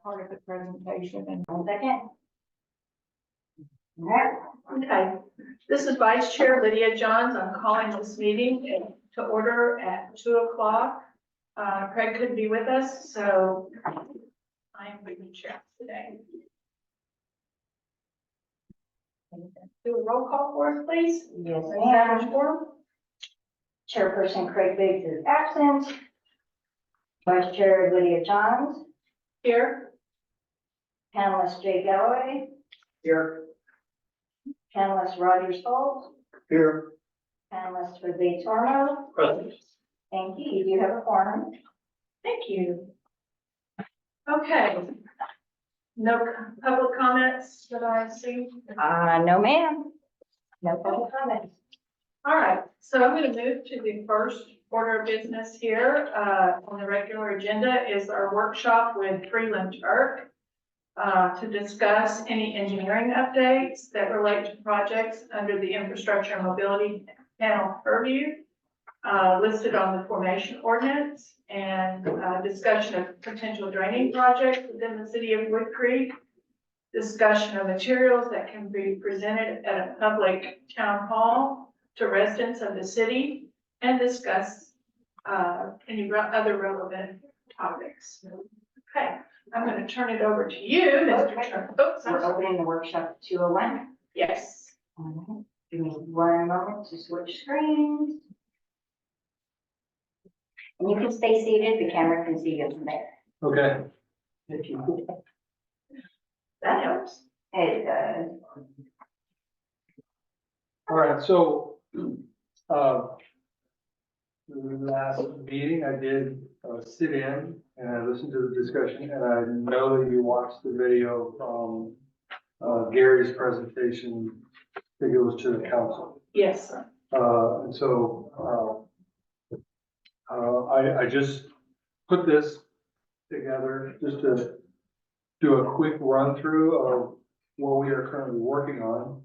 part of the presentation and. One second. All right. Okay, this is Vice Chair Lydia Johns. I'm calling this meeting to order at 2:00. Craig couldn't be with us, so I am the chair today. Do a roll call for us, please. Yes, Establish ma'am. quorum. Chairperson Craig Biggs is absent. Vice Chair Lydia Johns. Here. Panelist Jay Galloway. Here. Panelist Roger Stoltz. Here. Panelist for Bates Ormo. Present. Thank you. You do have a quorum. Thank you. Okay. No public comments that I see. No, ma'am. No public comments. All right, so I'm going to move to the first order of business here. On the regular agenda is our workshop with Freeland Turk to discuss any engineering updates that relate to projects under the infrastructure and mobility panel purview listed on the formation ordinance, and discussion of potential draining projects within the city of Wood Creek, discussion of materials that can be presented at a public town hall to residents of the city, and discuss any other relevant topics. Okay, I'm going to turn it over to you, Mr. Turk. Oops, I'm We're sorry. opening the workshop at 2:01. Yes. All right. Give me one moment to switch screens. And you can stay seated. The camera can see you from there. Okay. That helps. It does. All right, so, the last meeting I did sit in and I listened to the discussion, and I know that you watched the video from Gary's presentation. I think it was to the council. Yes, sir. And so, I just put this together just to do a quick run through of what we are currently working on.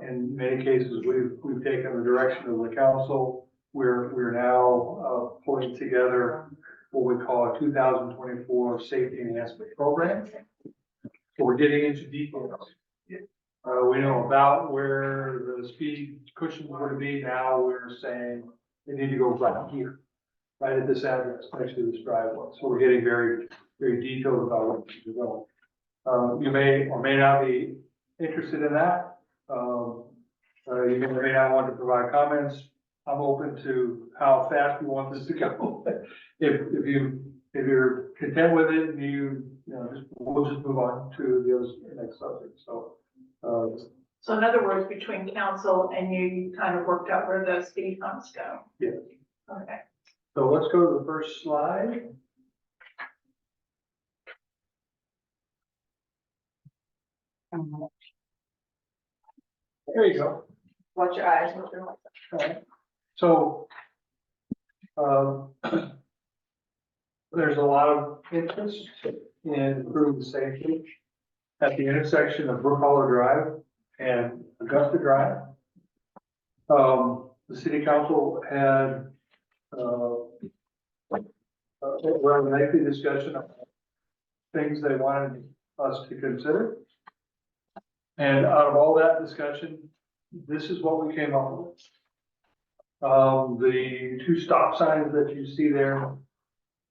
In many cases, we've taken the direction of the council. We're now putting together what we call a 2024 safety enhancement program. So we're getting into details. We know about where the speed cushions are going to be. Now we're saying they need to go right here, right at this address, next to this driveway. So we're getting very, very detailed about what we're going. You may or may not be interested in that. You may or may not want to provide comments. I'm open to how fast we want this to go. If you're content with it, and we'll just move on to the next subject. So in other words, between council and you kind of worked out where the speed humps go. Yeah. Okay. So let's go to the first slide. There you go. Watch your eyes. Alright. So, there's a lot of interest in improving safety at the intersection of Brook Hollow Drive and Augusta Drive. The city council had a rather lengthy discussion of things they wanted us to consider. And out of all that discussion, this is what we came up with. The two stop signs that you see there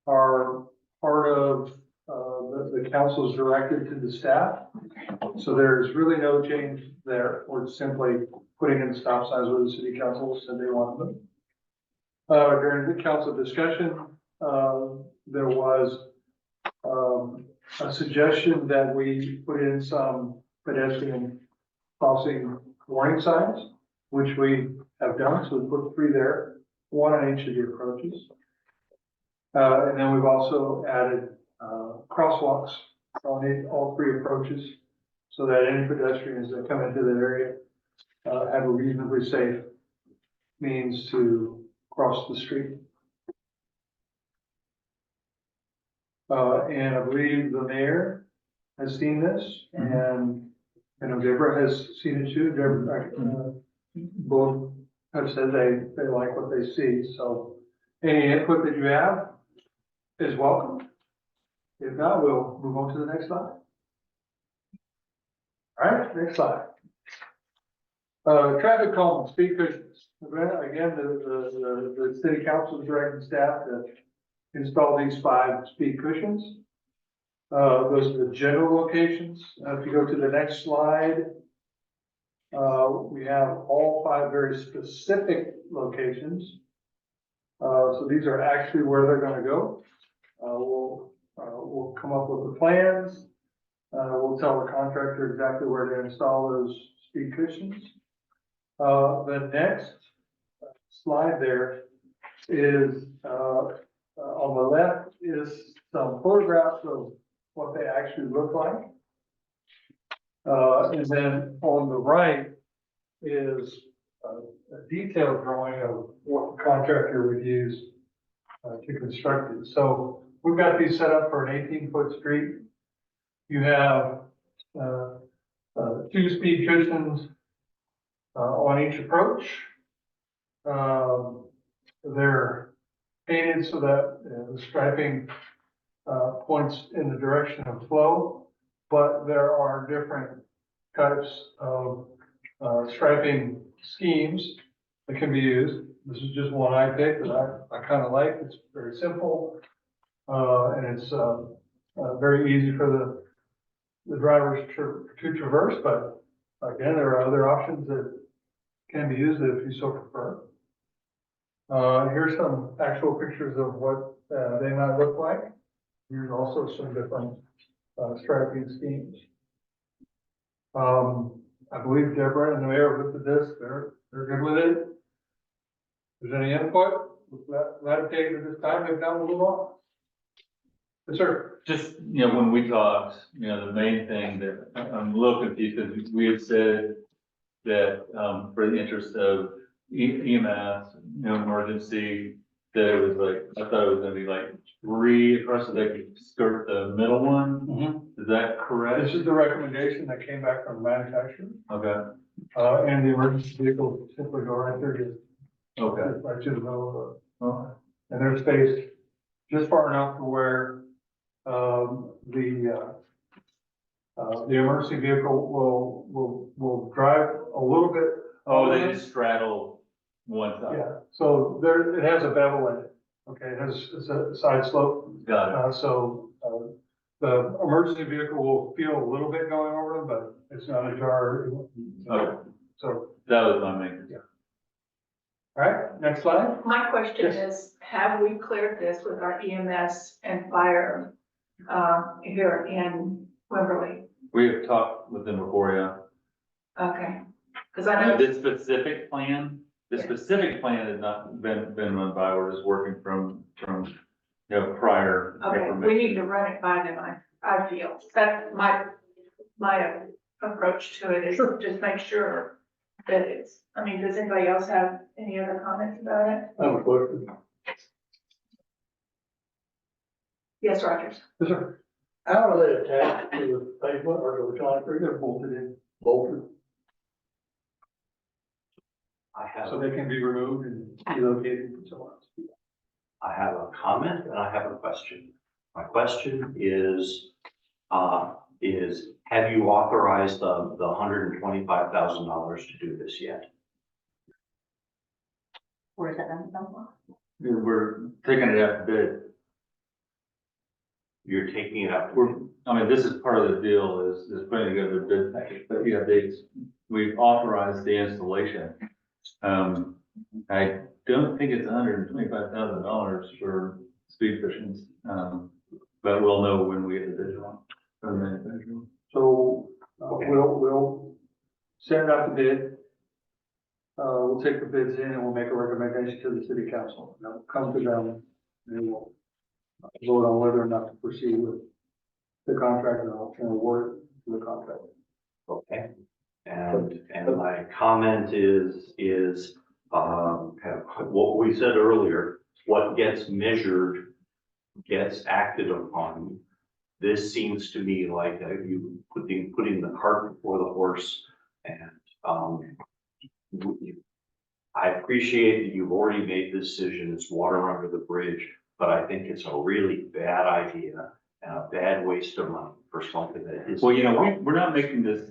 are part of the council's directive to the staff. So there's really no change there. We're simply putting in stop signs where the city council said they wanted them. During the council discussion, there was a suggestion that we put in some pedestrian crossing warning signs, which we have done. So we put 3 there, 1 on each of the approaches. And then we've also added crosswalks on all 3 approaches, so that any pedestrians that come into the area have a reasonably safe means to cross the street. And I believe the mayor has seen this, and I know Deborah has seen it too. Deborah, both have said they like what they see. So any input that you have is welcome. If not, we'll move on to the next slide. All right, next slide. Traffic calming, speed cushions. Again, the city council is directing staff to install these 5 speed cushions. Those are the general locations. If you go to the next slide, we have all 5 very specific locations. So these are actually where they're gonna go. We'll come up with the plans. We'll tell the contractor exactly where to install those speed cushions. The next slide there is, on the left is some photographs of what they actually look like. And then on the right is a detailed drawing of what the contractor would use to construct it. So we've got these set up for an 18-foot street. You have 2 speed cushions on each approach. They're painted so that the striping points in the direction of flow, but there are different types of striping schemes that can be used. This is just one I picked that I kind of like. It's very simple, and it's very easy for the drivers to traverse, but again, there are other options that can be used if you so prefer. Here's some actual pictures of what they might look like. Here's also some different striping schemes. I believe Deborah and the mayor looked at this. They're good with it. If there's any input, let it take it at this time. If not, we'll move on. Yes, sir. Just, when we talked, the main thing that I'm a little confused, because we had said that, for the interest of EMS, emergency, that it was like, I thought it was gonna be like 3 across so they could skirt the middle one. Is that correct? This is the recommendation that came back from the manufacturer, Okay, and the emergency vehicle simply go right there, just okay. right to the middle of Okay. and they're spaced just far enough to where, the emergency vehicle will drive a little bit. Oh, they just straddle one side. Yeah, so there, it has a bevel in it, okay, it's a side slope, Got it. so, the emergency vehicle will feel a little bit going over them, but it's not a jar. Okay. So, That was my main concern. all right, next slide. My question Yes. is, have we cleared this with our EMS and fire, here in Wimberley? We have talked with them before, yeah. Okay, because I know, This specific plan, the Yeah. specific plan has not been run by, we're just working from, prior okay, we information. need to run it by them, I feel. That's my approach to it is Sure. just make sure that it's, does anybody else have any other comments about it? I have a question. Yes, Rogers. Yes, sir. How are they attached to the pavement or to the concrete? They're bolted in, Bolted. I have, so they can be removed and relocated and so on. I have a comment and I have a question. My question is have you authorized the $125,000 to do this yet? Where is that coming from? We're taking it out to bid. You're taking it up. This is part of the deal is putting together a bid package, but yeah, we've authorized the installation. I don't think it's $125,000 for speed cushions, but we'll know when we get the bid on from the manufacturer. So, Okay. we'll send out the bid. We'll take the bids in and we'll make a recommendation to the city council. Now, come to them and we'll vote on whether or not to proceed with the contract and award it to the contractor. Okay. And my comment is kind of what we said earlier, what gets measured gets acted upon. This seems to me like you putting the cart before the horse, and I appreciate that you've already made the decision, it's water under the bridge, but I think it's a really bad idea. and a bad waste of money for something that is. Well, we're not making this,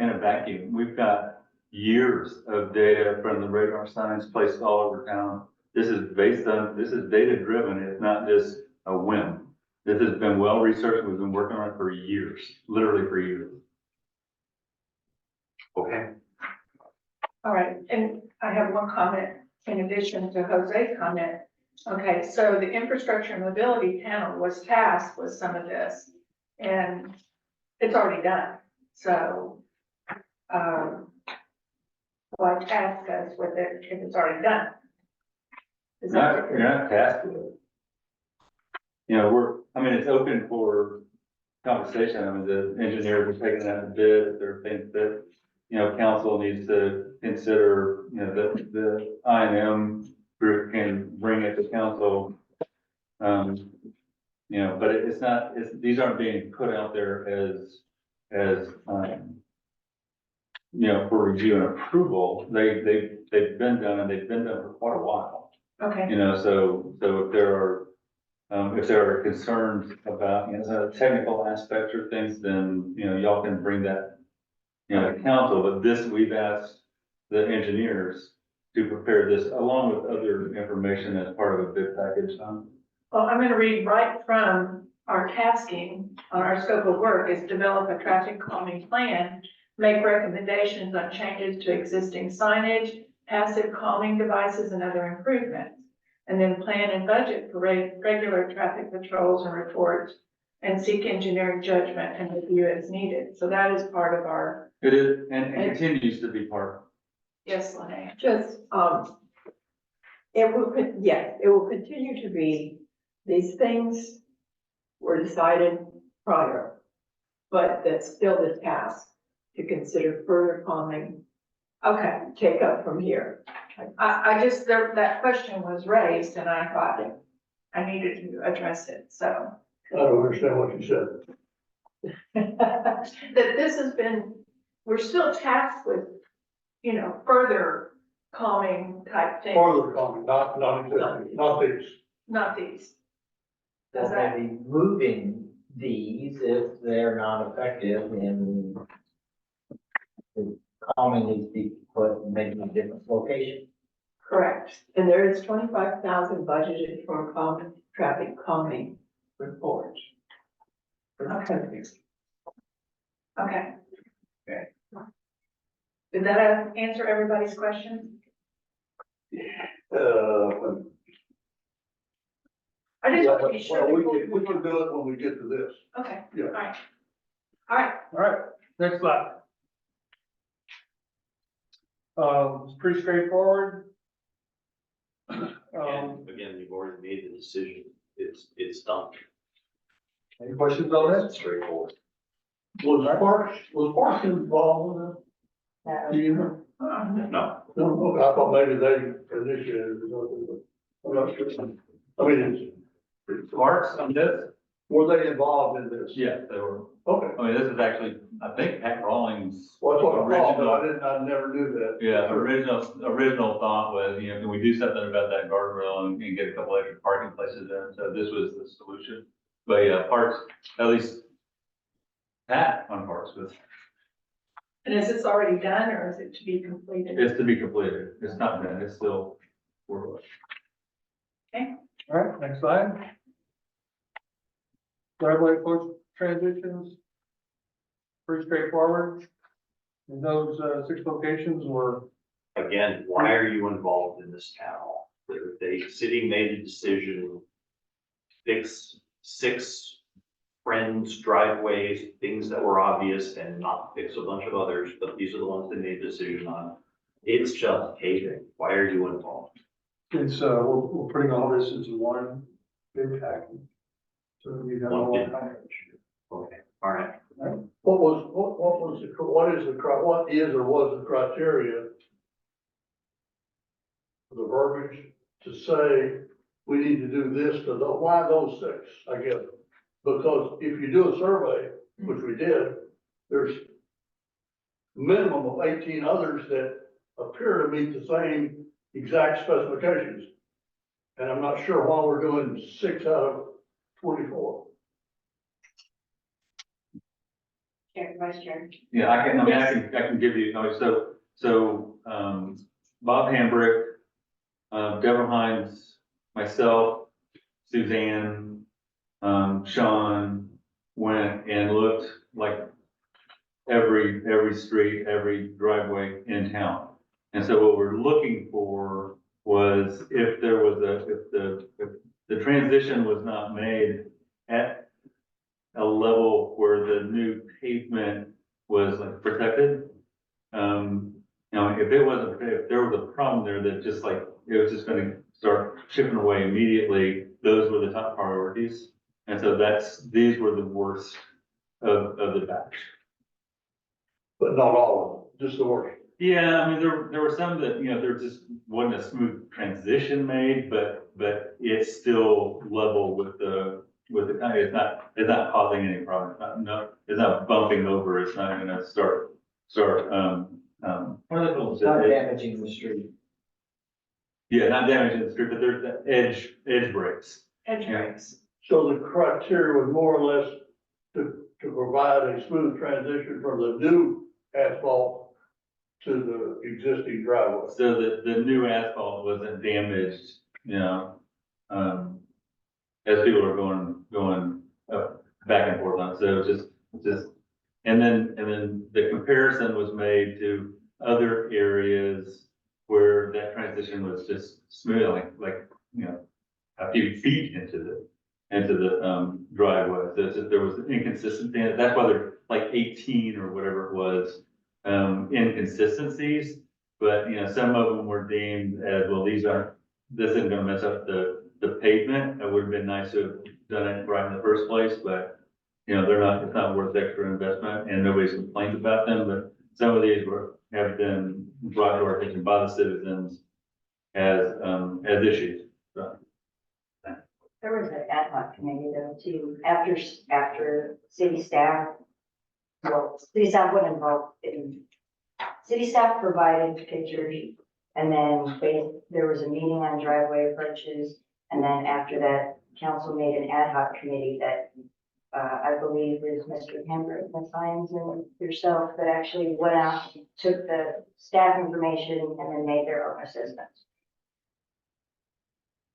in a vacuum. We've got years of data from the radar signs placed all over town. This is data driven. It's not just a whim. This has been well researched. We've been working on it for years, literally for years. Okay, All right, and I have one comment in addition to Jose's comment. Okay, so the infrastructure and mobility panel was tasked with some of this, and it's already done, so, why task us with it if it's already done? Is that? You're not tasked with it. It's open for conversation. I mean, the engineers are taking that to bid. If there are things that, council needs to consider, the I&M group can bring it to council. But it's not, these aren't being put out there as, for review and approval. They've been done and they've been done for quite a while. Okay, So if there are concerns about, technical aspects or things, then, y'all can bring that, to council, but we've asked the engineers to prepare this along with other information as part of a bid package. well, I'm gonna read right from our tasking on our scope of work is develop a traffic calming plan, make recommendations on changes to existing signage, passive calming devices and other improvements. And then plan and budget for regular traffic patrols and reports and seek engineering judgment and review as needed. So that is part of our, It is, and continues to be part. yes, Lene. Just, it will, yes, it will continue to be, these things were decided prior, but that's still the task to consider further calming, Okay, take up from here. I just, that question was raised and I thought I needed to address it, so. I don't understand what you said. That this has been, we're still tasked with, further calming type things, Farther coming, not existing, not these. not these. Well, Does that, maybe moving these if they're not effective in calming these people, but maybe in a different location. Correct. And there is 25,000 budgeted for traffic calming report. Okay. Okay. Did that answer everybody's question? I just want to be sure. We can do it when we get to this. Okay, Yeah. all right. All right, All right, next slide. It's pretty straightforward. and again, you've already made the decision, it's done, Any questions on it's this? straightforward. Was Parks involved with it? Do you know? No, No, I thought maybe they initiated it or something, but I'm not sure. I mean, Marks on this? were they involved in this? Yes, they were. Okay, This is actually, I think Pat Rawlings. well, that's what I thought, but Original. I never knew that. Yeah, original thought was, can we do something about that guardrail and get a couple extra parking places there? So this was the solution. But yeah, Parks, at least Pat on Parks was, and is this already done or is it to be completed? it's to be completed. It's not done, it's still. All right, next slide. Driveway approach transitions. Pretty straightforward. And those, 6 locations were, again, why are you involved in this town hall? City made a decision, fix 6 friends, driveways, things that were obvious and not fix a bunch of others, but these are the ones they made a decision on. It's just paving. Why are you involved? it's, we're putting all this into one big package. So you got all One that. Okay, all right. What is or was the criteria for the verbiage to say we need to do this to why those 6, I guess? Because if you do a survey, which we did, there's minimum of 18 others that appear to meet the same exact specifications. And I'm not sure why we're doing 6 out of 24. Chair, Vice Chair. Yeah, I can, I can give you, Bob Hambrick, Deborah Hines, myself, Suzanne, Sean went and looked like every street, every driveway in town. And so what we're looking for was if there was if the transition was not made at a level where the new pavement was like protected. If it wasn't, if there was a problem there that just like, it was just gonna start chipping away immediately, those were the top priorities. And so these were the worst of the batch. But not all of them, just the worst. Yeah, I mean, there were some that, there just wasn't a smooth transition made, but it's still level with the kind of, it's not causing any problems. It's not bumping over, it's not gonna start, what are they called? It's not damaging the street. Yeah, not damaging the street, but there's the edge breaks. Edge Yeah. breaks. So the criteria was more or less to provide a smooth transition from the new asphalt to the existing driveway. So that the new asphalt wasn't damaged, as people are going up, back and forth on, it. So just, and then the comparison was made to other areas where that transition was just smooth, like, a few feet into the driveway. So it's just, there was an inconsistency, and that's why they're like 18 or whatever it was, inconsistencies. But, some of them were deemed as, well, this isn't gonna mess up the pavement. It would have been nice to have done it right in the first place, but, it's not worth extra investment, and nobody's complained about them. But some of these have been brought to our attention by the citizens as issues. So, There was an ad hoc committee though too, after city staff. Well, city staff went involved in, city staff provided pictures. And then there was a meeting on driveway approaches. And then after that, council made an ad hoc committee that, I believe is Mr. Hambrick, Ms. Hines and yourself, that actually went out, took the staff information and then made their own assessments.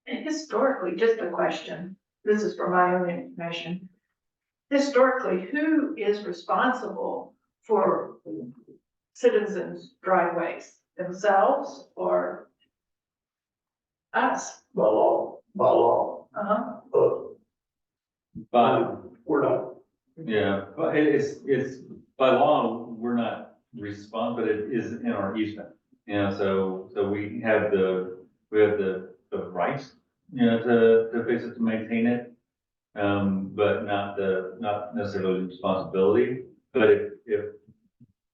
And historically, just a question, this is for my own information. Historically, who is responsible for citizens' driveways? Themselves or us? By law, Uh-huh. but, we're not. yeah, but it's, by law, we're not responsible, but it is in our easement. So we have the right, to fix it, to maintain it. But not necessarily the responsibility. But if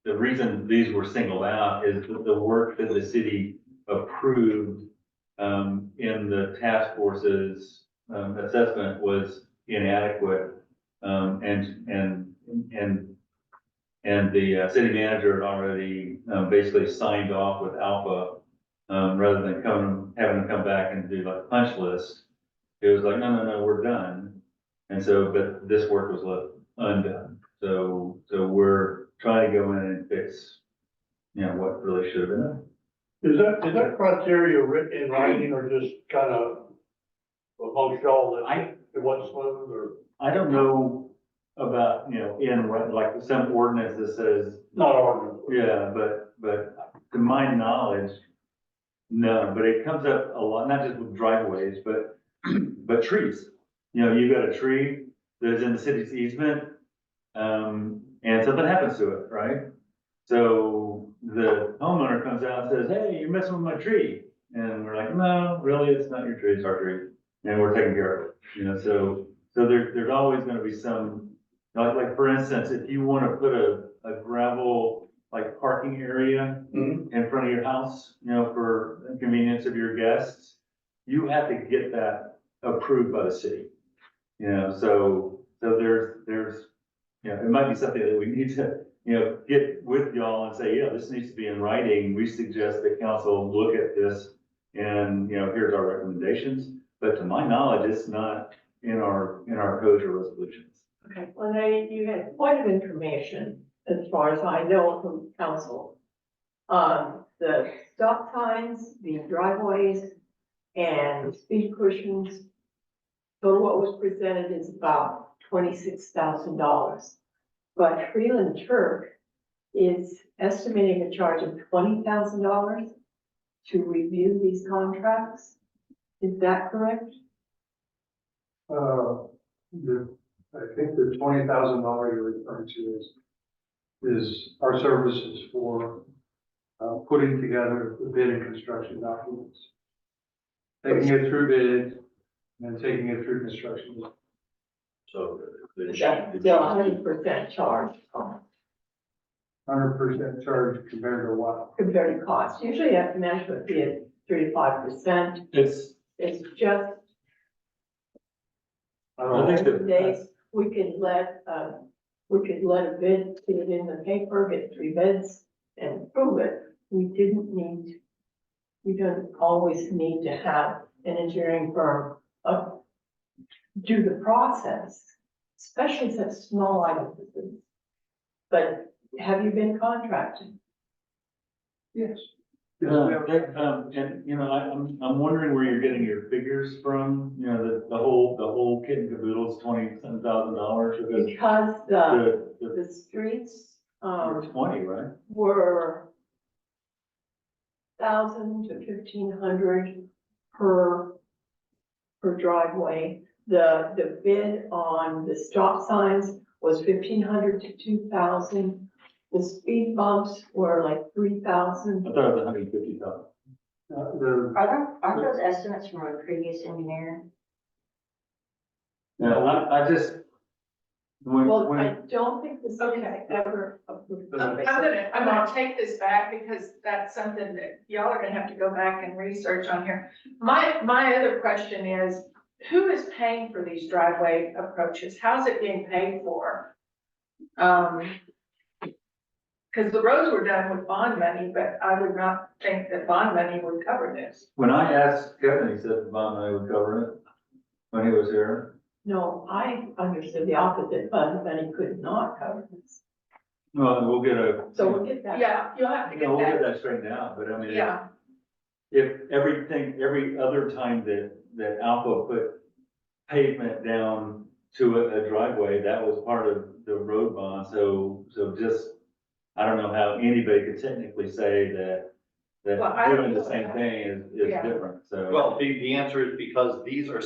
the reason these were singled out is that the work that the city approved, in the task force's, assessment was inadequate. And the city manager had already, basically signed off with Alpha, rather than having to come back and do like punch list. It was like, no, we're done. And so, but this work was left undone. So we're trying to go in and fix, what really should have been done. Is that criteria written in writing or just kind of amongst y'all that it wasn't smooth or? I don't know about, like some ordinance that says, Not ordinance. yeah, but to my knowledge, no, but it comes up a lot, not just with driveways, but trees. You've got a tree that is in the city's easement, and something happens to it, right? So the homeowner comes out and says, hey, you're messing with my tree. And we're like, no, really, it's not your tree, it's our tree. And we're taking care of it, so there's always gonna be some, like for instance, if you wanna put a gravel, like parking area in front of your house, for the convenience of your guests, you have to get that approved by the city. So there's, it might be something that we need to, get with y'all and say, yeah, this needs to be in writing. We suggest that council look at this and, here's our recommendations. But to my knowledge, it's not in our codes or resolutions. Okay. Well, you had a point of information, as far as I know from council. The stop signs, the driveways, and speed cushions. So what was presented is about $26,000. But Freeland Turk is estimating a charge of $20,000 to review these contracts. Is that correct? I think the $20,000 you're referring to is our services for, putting together the bid and construction documents. Taking it through bid and taking it through construction. So. That's still 100% charge 100% charge compared to what? compared to cost. Usually a management fee is 3 to 5%. It's, It's just I think that- days, we could let a bid, put it in the paper, get 3 bids and prove it. We don't always need to have an engineering firm, do the process, especially such small items. But have you been contracted? Yes. and, you know, I'm wondering where you're getting your figures from, you know, the whole kit and caboodle is $27,000, because Because the streets, you're 20, right? were 1,000 to 1,500 per driveway. The bid on the stop signs was 1,500 to 2,000. The speed bumps were like 3,000. I thought it was 150,000. Aren't those estimates from a previous engineer? Yeah, I just, Well, when, I don't think the city Okay. ever approved. Okay. I'm gonna take this back because that's something that y'all are gonna have to go back and research on here. My other question is, who is paying for these driveway approaches? How's it being paid for? Cause the roads were done with bond money, but I would not think that bond money would cover this. when I asked Kevin, he said the bond money would cover it when he was here. No, I understood the opposite, but he could not cover this. Well, we'll get a. So we'll get that. Yeah, you'll have to You get know, we'll get that, that straightened out, but I mean, yeah, if every other time that Alpha put pavement down to a driveway, that was part of the road bond, so just, I don't know how anybody could technically say that Well, I don't doing the know. same thing is Yeah. different, so. Well, the answer is because these are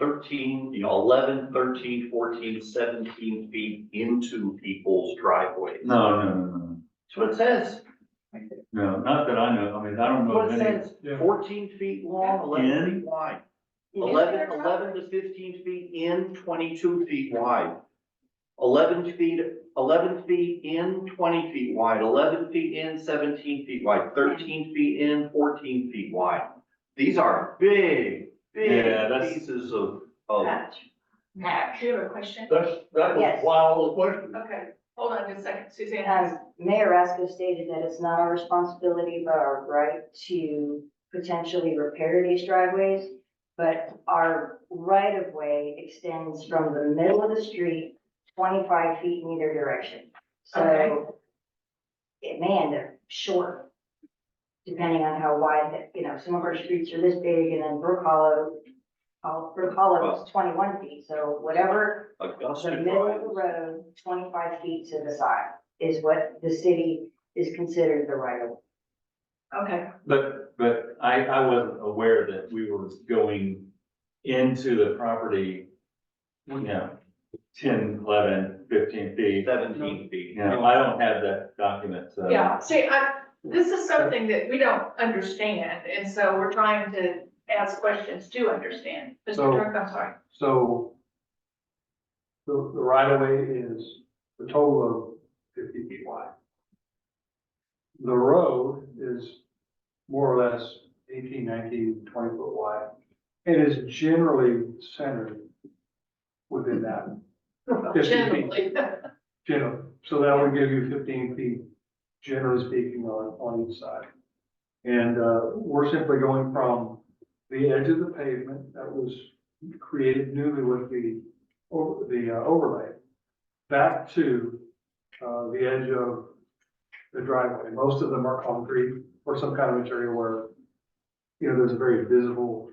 11, 13, 14, 17 feet into people's driveways. No, That's what it says. not that I know, I mean, I don't know What of it any. says, 14 feet long, 11 In? feet wide. In 11 their driveway? to 15 feet in, 22 feet wide. 11 feet in, 20 feet wide, 11 feet in, 17 feet wide, 13 feet in, 14 feet wide. These are big, Yeah, that's- pieces of, Patch. Pat, do you have a question? That was Yes. why all the questions. Okay, hold on just a second, Suzanne. Mayor Rasco stated that it's not our responsibility, but our right to potentially repair these driveways. But our right of way extends from the middle of the street 25 feet in either direction. Okay. So, man, they're short, depending on how wide, some of our streets are this big, and then Brook Hollow is 21 feet, so whatever, Augusta the middle of the Drive. road, 25 feet to the side is what the city is considered the right of way. Okay, But I wasn't aware that we were going into the property, 10, 11, 15 feet. 17 feet. You know, I don't have that document, so. yeah, see, this is something that we don't understand, and so we're trying to ask questions to understand. Mr. So- Turk, I'm sorry. So the right of way is a total of 50 feet wide. The road is more or less 18, 19, 20 foot wide. It is generally centered within that. 50 feet. Generally, Generally, so that would give you 15 feet, generally speaking, on each side. And, we're simply going from the edge of the pavement that was created newly with the overlay back to, the edge of the driveway. Most of them are concrete or some kind of material where, you know, there's a very visible,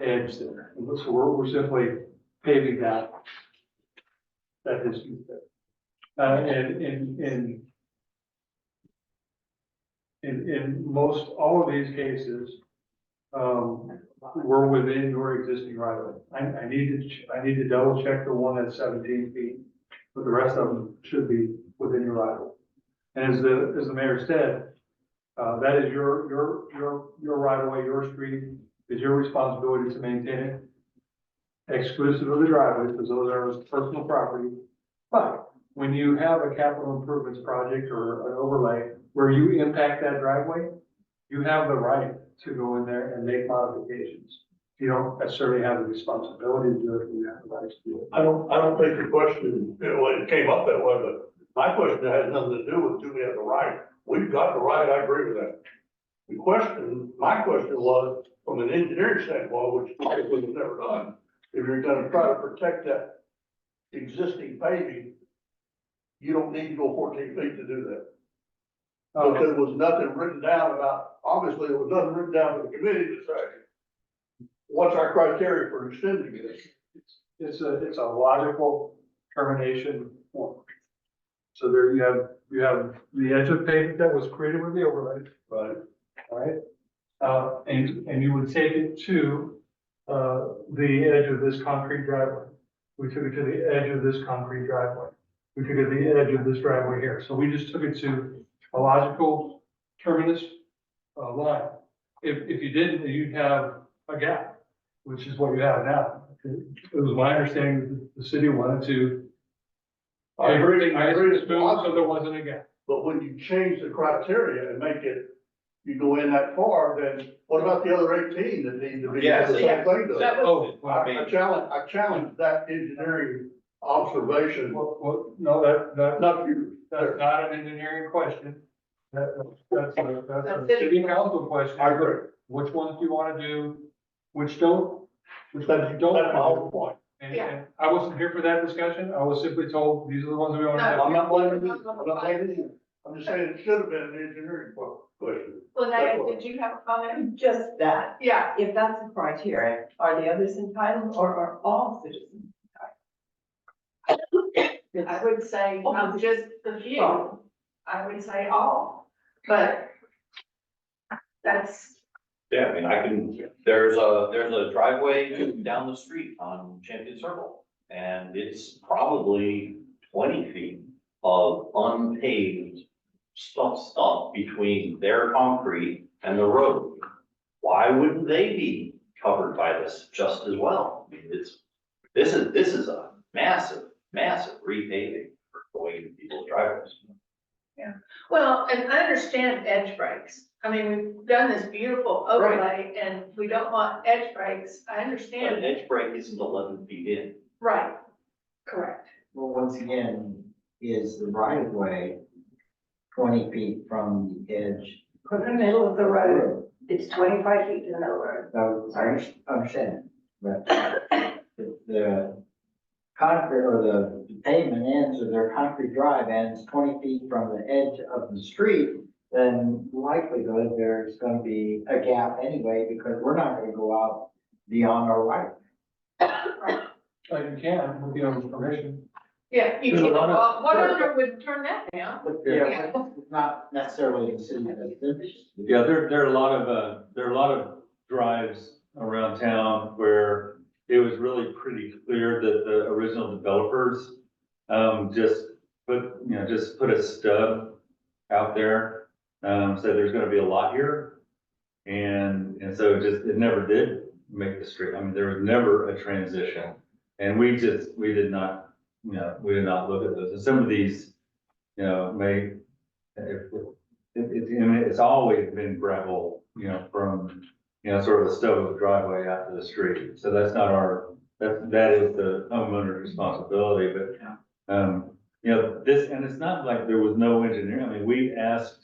edge there. And so we're simply paving that distance there. In most, all of these cases, we're within your existing right of way. I need to double check the one that's 17 feet, but the rest of them should be within your right of way. And as the mayor said, that is your right of way, your street, is your responsibility to maintain it, exclusive of the driveways, because those are personal property. But when you have a capital improvements project or an overlay where you impact that driveway, you have the right to go in there and make modifications. You don't necessarily have the responsibility to do it, you have the right to do it. I don't think the question, it came up that way, but my question has nothing to do with do we have the right? We've got the right, I agree with that. My question was, from an engineering standpoint, which was never done, if you're gonna try to protect that existing paving, you don't need to go 14 feet to do that. Because there was nothing written down about, obviously, there was nothing written down for the committee to say, what's our criteria for extending this? It's a logical termination point. So there you have the edge of pavement that was created with the overlay. Right. All right, and you would take it to, the edge of this concrete driveway. We took it to the edge of this concrete driveway. We took it to the edge of this driveway here. So we just took it to a logical terminus, line. If you didn't, you'd have a gap, which is what you have now. It was my understanding that the city wanted to. I agree, So there wasn't a gap. But when you change the criteria and make it, you go in that far, then what about the other 18 that need to be? Yeah, the same thing to That it? was, Oh, I challenge that engineering observation, no, not you. that's not an engineering question. That's a That's city council question. I agree. Which ones do you want to do, which don't, which ones That's you don't my whole want to do? point. And I wasn't here for that discussion. I was simply told, these are the ones we want to I'm do. not blaming you, I'm not blaming you. I'm just saying it should have been an engineering question. Linnea, did you have a comment? Just that, Yeah, if that's the criteria, are the others entitled or are all citizens entitled? I would say, just the few, Well, I would say all, but that's, Yeah, I mean, there's a driveway down the street on Champion Circle. And it's probably 20 feet of unpaved stuff between their concrete and the road. Why wouldn't they be covered by this just as well? I mean, this is a massive repaving for going into people's driveways. well, and I understand edge breaks. I mean, we've done this beautiful overlay and we don't want edge breaks. I But an understand, edge break isn't 11 feet in. right, correct. Well, once again, is the right of way 20 feet from the edge? from the middle of the road. It's 25 feet to the middle road. So I understand, but the concrete or the pavement ends or their concrete drive ends 20 feet from the edge of the street, then likelihood there's gonna be a gap anyway, because we're not gonna go out beyond our right. You can, with the owner's permission. Yeah, you There's a can, lot of- what owner would turn that down? Yeah, it's not necessarily the city that's finished. Yeah, there are a lot of drives around town where it was really pretty clear that the original developers, just put a stub out there, said there's gonna be a lot here. And so it never did make the street. I mean, there was never a transition. And we did not look at those. And some of these, it's always been gravel, from, sort of a stove driveway out to the street. So that's not that is the homeowner's responsibility, but, and it's not like there was no engineering. I mean, we asked,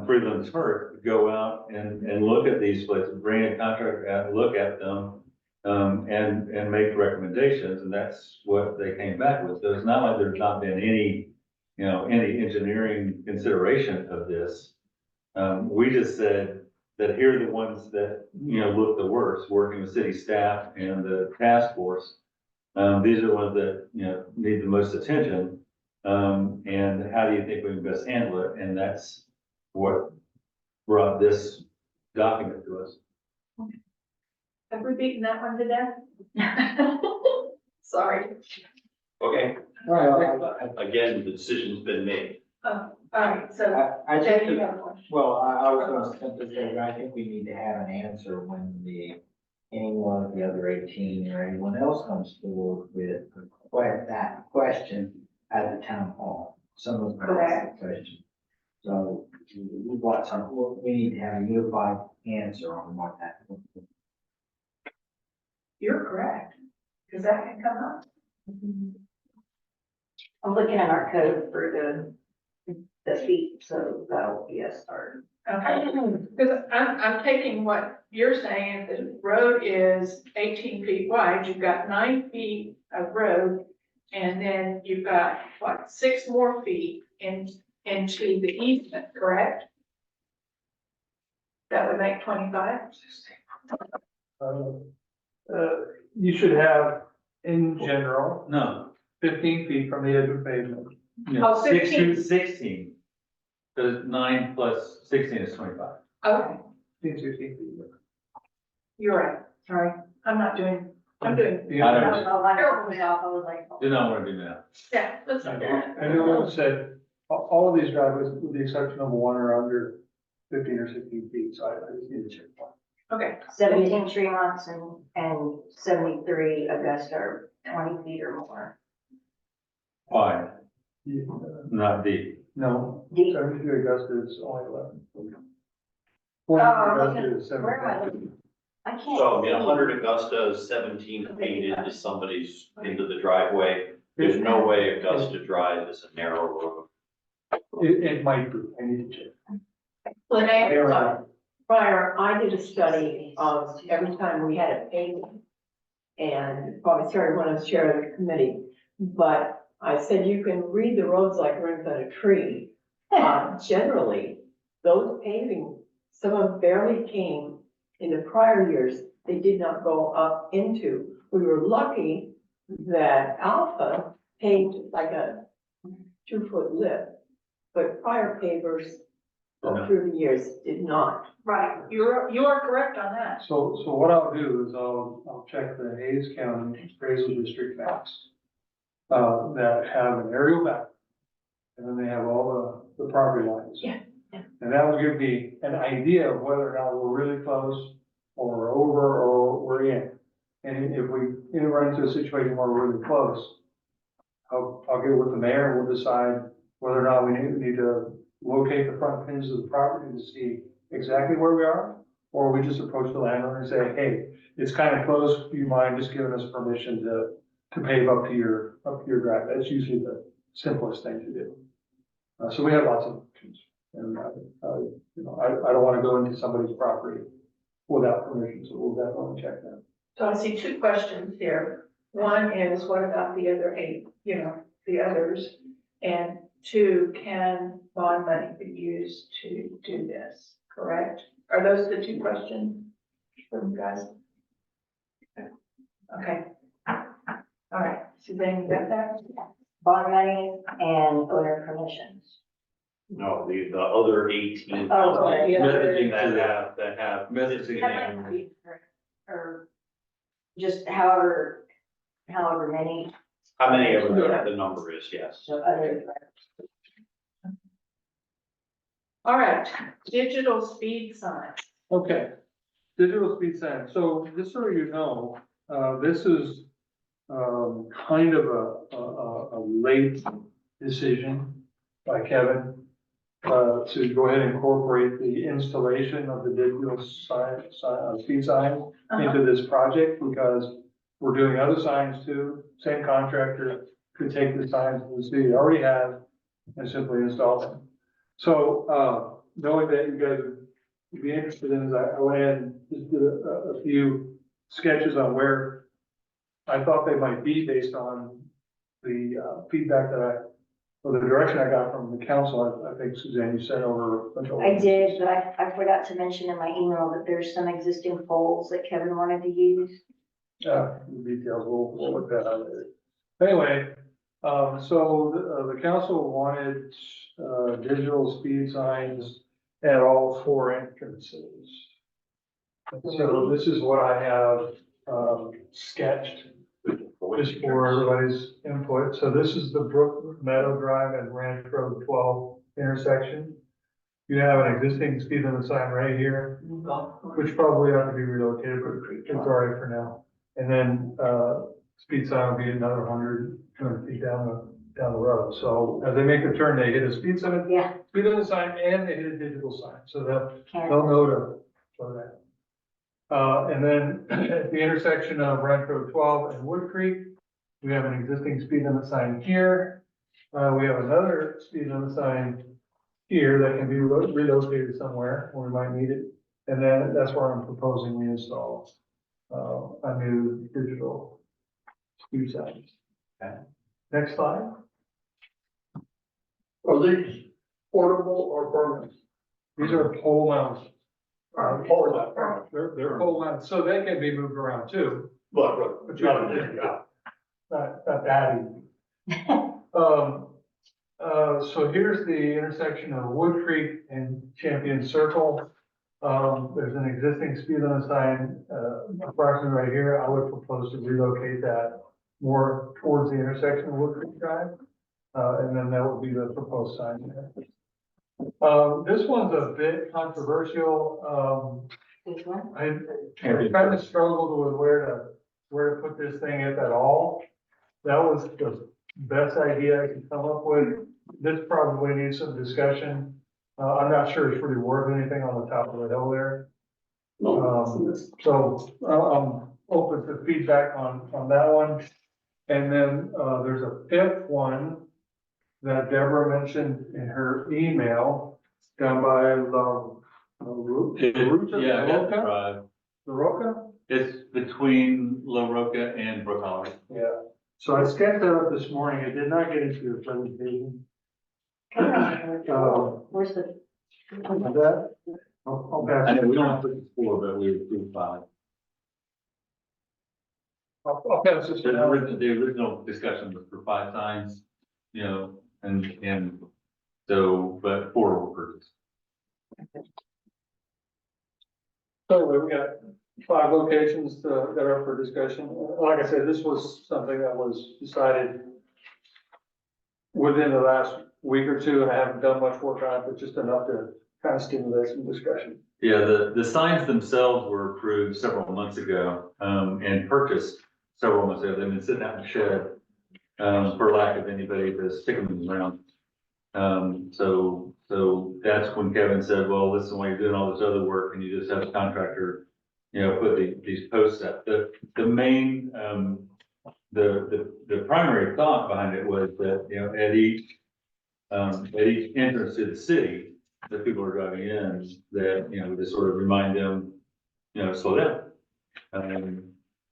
Freeland Turk to go out and look at these places, bring a contractor out, look at them. and make recommendations, and that's what they came back with. So it's not like there's not been any, any engineering consideration of this. We just said that here are the ones that, look the worst, working with city staff and the task force. These are the ones that, need the most attention. And how do you think we can best handle it? And that's what brought this document to us. Have we beaten that one to death? Sorry. Okay, All right, again, the decision's been made. All right, so I Jay, think, you have a question? well, I was gonna simply say, I think we need to have an answer when any one of the other 18 or anyone else comes forward with that question at the town hall. Someone's gonna ask that question. So we need to have a unified answer on what that. You're correct, because that can come up. I'm looking at our code for the feet, so that'll be a start. Okay, because I'm taking what you're saying, if the road is 18 feet wide, you've got 9 feet of road, and then you've got, 6 more feet into the easement, correct? That would make 25? You should have, in general, No, 15 feet from the edge of pavement. Oh, 15. 16. Because 9 plus 16 is 25. Okay, 16 feet. you're right, sorry, I'm doing. I don't- Terrible job, I was like. Do not want to do that. Yeah, let's not do that. And it said, all of these driveways, with the exception of one, are under 15 or 16 feet, so I just need to check one. Okay, 17 Tremonts and 73 Augusta are 20 feet or more. 5, not deep. No, Deep. 73 Augusta is only 11. Oh, I'm Augusta is Where am I 7. looking? I can't. So, see. 100 Augusta is 17 feet into somebody's, into the driveway. There's no way Augusta Drive is a narrow road. It might be, I need to check. Prior, I did a study of every time we had a paving. And probably started when I was chair of the committee, but I said you can read the roads like roots on a tree. Generally, those paving, some of them barely came in the prior years, they did not go up into. We were lucky that Alpha paved like a 2-foot lip, but prior pavers through the years did not. right, you are correct on that. So what I'll do is I'll check the Hayes County appraisal district maps. That have an aerial map. And then they have all the property lines. Yeah. And that will give me an idea of whether or not we're really close, or we're over, or we're in. And if we run into a situation where we're really close, I'll get with the mayor and we'll decide whether or not we need to locate the front pins of the property to see exactly where we are, or we just approach the landowner and say, hey, it's kind of close, do you mind just giving us permission to pave up to your drive? That's usually the simplest thing to do. So we have lots of options, and I don't want to go into somebody's property without permission, so we'll definitely check that. So I see 2 questions here. One is, what about the other 8, the others? And 2, can bond money be used to do this, correct? Are those the 2 questions from you guys? Okay. All right, Suzanne, you got that? Bond money and owner permissions. No, the other 18 Oh, houses the other- that have. Messaging. That might be, or just however many. How many ever the number is, yes. So other. All right, digital speed sign. Okay, digital speed sign. So just so you know, this is kind of a late decision by Kevin to go ahead and incorporate the installation of the digital speed sign into this project, because we're doing other signs too. Same contractor could take the signs that the city already has and simply install them. So, knowing that you guys would be interested in this, I went ahead and just did a few sketches on where I thought they might be based on the feedback or the direction I got from the council. I think Suzanne, you sent over. a bunch of- I did, but I forgot to mention in my email that there's some existing poles that Kevin wanted to use. The details, we'll look that up later. Anyway, so the council wanted, digital speed signs at all 4 entrances. So this is what I have, sketched, just for everybody's input. So this is the Brook Meadow Drive and Ranch Road 12 intersection. You have an existing speed limit sign right here, which probably ought to be relocated, but it's all right for now. And then, speed sign will be another 200 feet down the road. So as they make the turn, they hit a speed limit sign and they hit a digital sign, so they'll know for that. And then at the intersection of Ranch Road 12 and Wood Creek, we have an existing speed limit sign here. We have another speed limit sign here that can be relocated somewhere where we might need it. And then that's where I'm proposing we install a new digital speed signs. Okay. Next slide. Are these portable or permanent? These are pole mounts. Portable. They're pole mounts, so they can be moved around too. But not that easy. So here's the intersection of Wood Creek and Champion Circle. There's an existing speed limit sign, approximately right here. I would propose to relocate that more towards the intersection of Wood Creek Drive. And then that would be the proposed sign there. This one's a bit controversial. Which one? I kind of struggled with where to put this thing at all. That was the best idea I could come up with. This probably needs some discussion. I'm not sure it's really worth anything on the top of the hill there. So I'm open to feedback on that one. And then, there's a 5th one that Deborah mentioned in her email down by Yeah, I got the drive. La Roca? It's between La Roca and Brook Hollow. Yeah. So I sketched that up this morning. It did not get into the presentation. Where's the? That, I'll pass I know it. we don't have to put 4, but we approved 5. I'll pass this The down. original discussion was for 5 signs, you know, and so, but 4 were purchased. So anyway, we got 5 locations that are up for discussion. Like I said, this was something that was decided within the last week or two, and I haven't done much work on it, but just enough to kind of stimulate some discussion. Yeah, the signs themselves were approved several months ago, and purchased several months ago. They've been sitting out in the shed, for lack of anybody to stick them around. So that's when Kevin said, well, listen, while you're doing all this other work and you just have a contractor, you know, put these posts up. The main, the primary thought behind it was that, you know, at each entrance to the city, that people are driving in, that, you know, to sort of remind them, you know, slow down.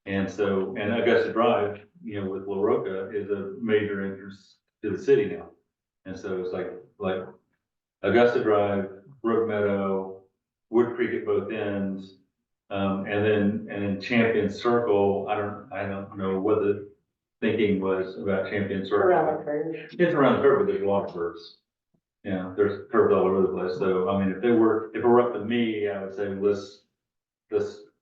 And so, and Augusta Drive, you know, with La Roca is a major entrance to the city now. And so it's like Augusta Drive, Brook Meadow, Wood Creek at both ends. And then Champion Circle, I don't know what the thinking was about Champion Circle. Around the curve. It's around the curve, but there's a lot of curves. Yeah, there's curves all over the place. So, I mean, if it were up to me, I would say let's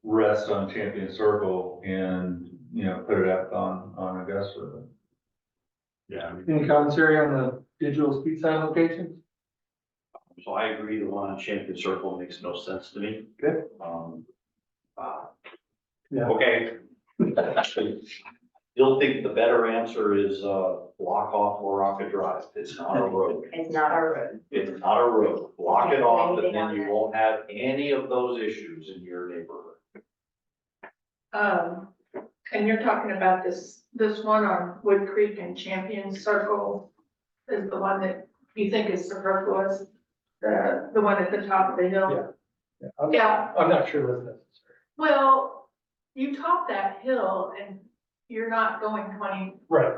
rest on Champion Circle and, you know, put it up on Augusta. Yeah, Any commentary on the digital speed sign locations? so I agree, the one on Champion Circle makes no sense to me. Good. Yeah. Okay. You'll think the better answer is, block off Laraca Drive. It's not a road. It's not our road. It's not a road. Block it off and Anything then on you that. won't have any of those issues in your neighborhood. And you're talking about this one on Wood Creek and Champion Circle is the one that you think is superfluous? The one at the top of the hill? Yeah. Yeah. I'm not sure that's necessary. Well, you top that hill and you're not going Right.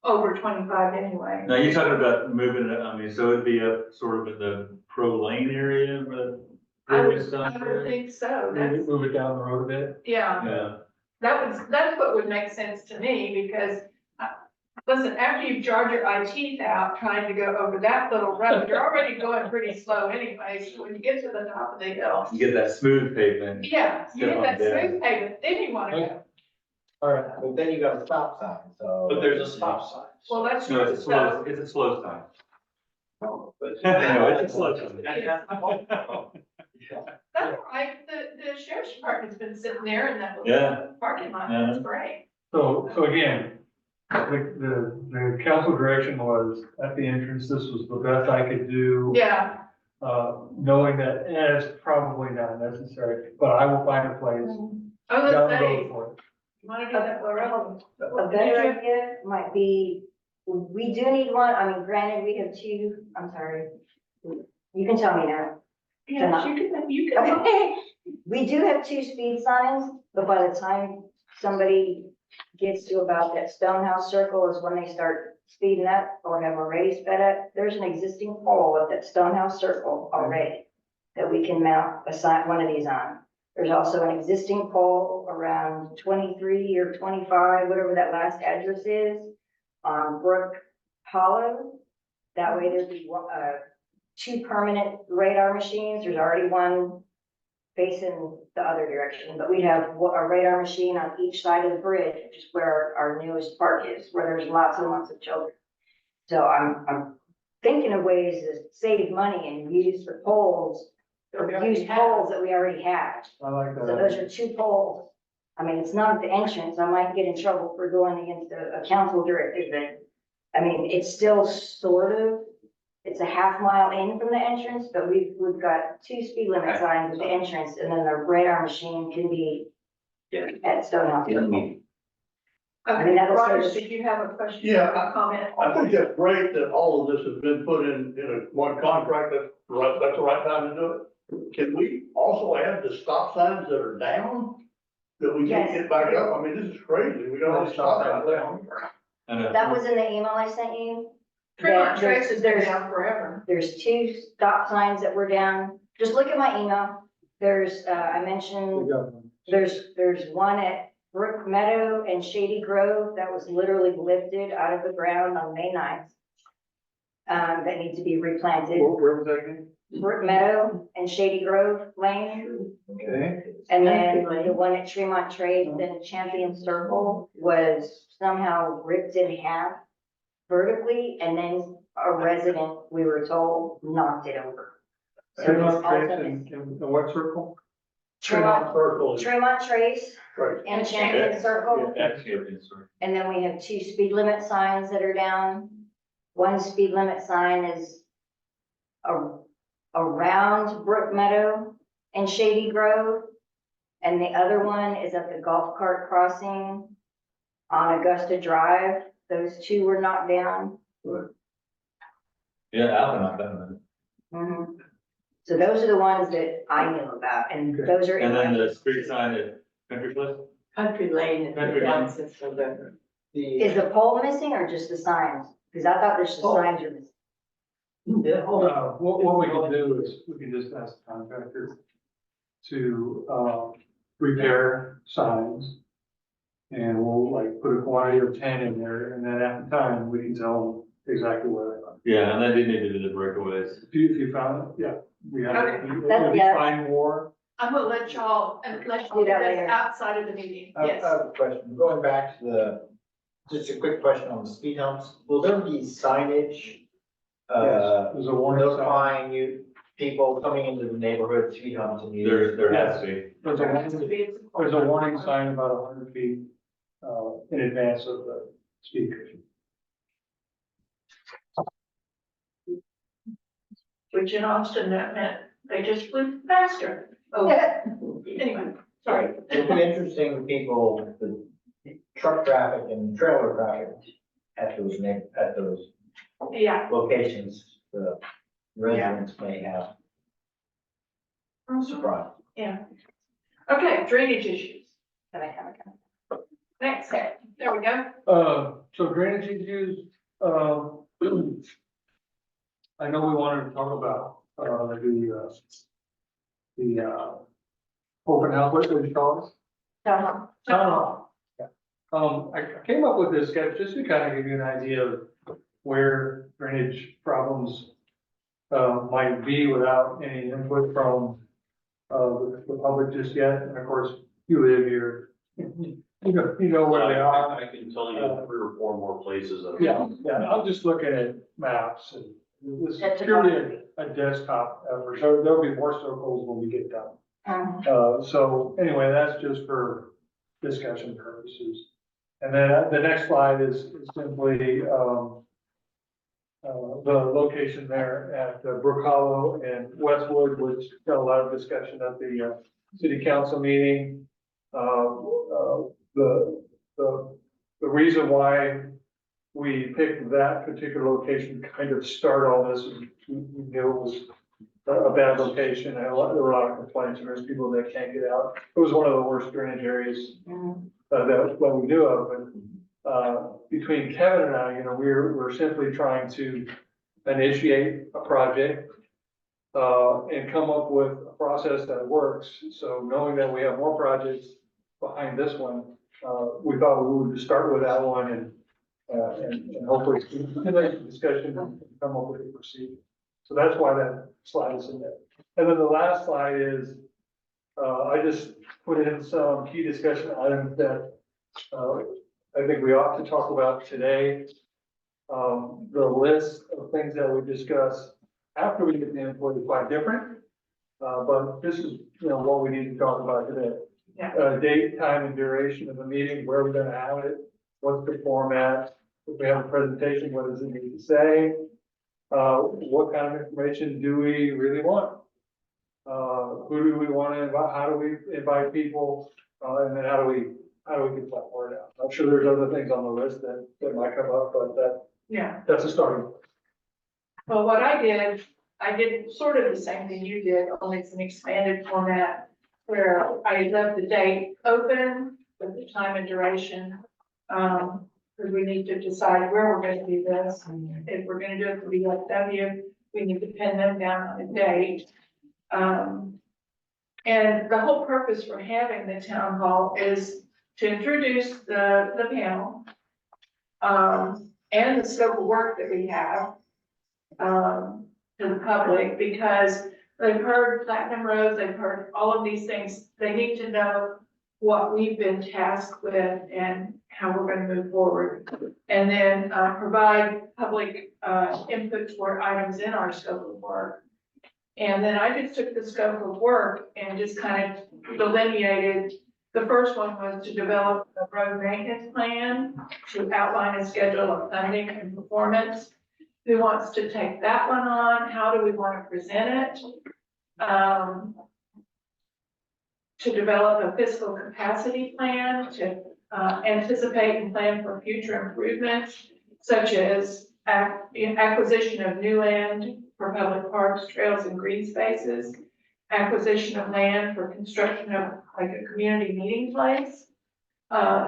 over 25 anyway. Now, you're talking about moving it, I mean, so it'd be up sort of at the pro lane area, but. I would think so. That's, Move it down the road a bit. yeah, Yeah, that's what would make sense to me because, listen, after you've jarred your eye teeth out trying to go over that little road, you're already going pretty slow anyway. So when you get to the top of the hill, you get that smooth pavement. yeah, you get that Step on smooth pavement, then you wanna go. All right. But then you got a stop sign, so. But there's a stop sign. Well, that's No, true. it's a slow, it's a slow sign. No, but- No, it's a slow sign. That's right, the sheriff's department's been sitting there in that Yeah. little parking lot, Yeah. that's great. So again, the council direction was at the entrance, this was the best I could do. Yeah. Knowing that it's probably not necessary, but I will find a place I was down gonna the say, road for it. you wanna do that, Laura? A better idea might be, we do need one, I mean, granted, we have two, I'm sorry. You can tell me now. Yeah, you can. We do have two speed signs, but by the time somebody gets to about that Stonehouse Circle is when they start speeding up or have already sped up. There's an existing pole at that Stonehouse Circle already that we can mount a sign, one of these on. There's also an existing pole around 23 or 25, whatever that last address is, on Brook Hollow. That way there'd be two permanent radar machines. There's already one facing the other direction, but we'd have a radar machine on each side of the bridge, which is where our newest park is, where there's lots and lots of children. So I'm thinking of ways to save money and use the poles, or use poles that we already have. I like So those that. are two poles. I mean, it's not at the entrance. I might get in trouble for going against a council directive, but I mean, it's still sort of, it's a half mile in from the entrance, but we've got two speed limit signs at the entrance, and then the radar machine can be at Stonehouse. In the Circle. meeting. I mean, Okay, that'll Rogers, save us- did you have a question? Yeah, A comment? I think that's great that all of this has been put in a one contract, that's the right time to do it. Can we also add the stop signs that are down, that we can't Yes. get back up? I mean, this is crazy, we got all these stop signs down. And That was in the email I sent you. Tremont That Trace has been there's- down forever. There's two stop signs that were down. Just look at my email. There's, I mentioned, there's one at Brook Meadow and Shady Grove that was literally lifted out of the ground on May 9th. That needs to be replanted. Where was that again? Brook Meadow and Shady Grove Lane. Okay. And then the one at Tremont Trace and Champion Circle was somehow ripped in half vertically, and then a resident, we were told, knocked it over. So it's Tremont Trace also- in what circle? Tremont Circle is Tremont Trace right. and Champion Circle, That's champion, sorry. and then we have two speed limit signs that are down. One speed limit sign is around Brook Meadow and Shady Grove. And the other one is at the golf cart crossing on Augusta Drive. Those two were knocked down. Yeah, Alvin, not that one. Mhm. So those are the ones that I knew about, and those are. in And then my- the street sign at Country Club? Country Lane is Country the Lane. down for the, Is the pole missing or just the signs? Because I thought there's the Oh. signs are missing. What we can do is, we can just ask the contractor to, repair signs. And we'll like put a quantity of 10 in there, and then at the time, we can tell them exactly where they are. Yeah, and then they needed to do the breakaways. If you found it, yeah, we have, Okay. if you Yeah. find more, I'm gonna let y'all, and let y'all Do do that that later. outside of the meeting, I yes. have a question, going back to just a quick question on the speed humps, will there be signage? yes, there's a warning sign. Notifying you, people coming into the neighborhood, speed humps and you. There has to be. There's There has to a, be. there's a warning sign about 100 feet, in advance of the speed cushion. Which in Austin, that meant they just flew faster. Oh, anyway, sorry. It'll be interesting to people, the truck traffic and trailer traffic at those Yeah. locations, the residents may have surprise. Yeah. Okay, drainage issues. Can I have a Next, there we go. So drainage issues, I know we wanted to talk about, the open house, what do you call it? comment? Town hall. Yeah. I came up with this sketch just to kind of give you an idea of where drainage problems, might be without any input from, the public just yet. And of course, you live here, you know where they are. I can tell you 3 or 4 more places that. Yeah, I'm just looking at maps and this is purely a desktop effort, so there'll be more circles when we get done. So anyway, that's just for discussion purposes. And then the next slide is simply, the location there at Brook Hollow and Westwood, which got a lot of discussion at the, city council meeting. The reason why we picked that particular location to kind of start all this, we knew it was a bad location, and there were a lot of complaints, and there's people that can't get out. It was one of the worst drainage areas that we knew of, and between Kevin and I, we're simply trying to initiate a project and come up with a process that works. So knowing that we have more projects behind this one, we thought we would start with that one and hopefully stimulate the discussion and come up with a procedure. So that's why that slide is in there. And then the last slide is, I just put in some key discussion items that I think we ought to talk about today. The list of things that we discuss after we get the input is quite different. But this is, what we need to talk about today. Yeah. Date, time, and duration of the meeting, where we're gonna have it, what's the format, if we have a presentation, what does it need to say? What kind of information do we really want? Who do we want to invite? How do we invite people? And then how do we get that word out? I'm sure there's other things on the list that might come up, but Yeah. that's a starting point. Well, what I did sort of the same thing you did, only it's an expanded format where I left the date open with the time and duration. Because we need to decide where we're gonna do this. If we're gonna do it for VFW, we need to pin them down on a date. And the whole purpose for having the town hall is to introduce the panel, and the scope of work that we have, to the public, because they've heard Platinum Road, they've heard all of these things. They need to know what we've been tasked with and how we're gonna move forward. And then, provide public, input for items in our scope of work. And then I just took the scope of work and just kind of delineated. The first one was to develop a road maintenance plan, to outline a schedule of funding and performance. Who wants to take that one on? How do we want to present it? To develop a fiscal capacity plan, to anticipate and plan for future improvements, such as acquisition of new land for public parks, trails, and green spaces, acquisition of land for construction of like a community meeting place,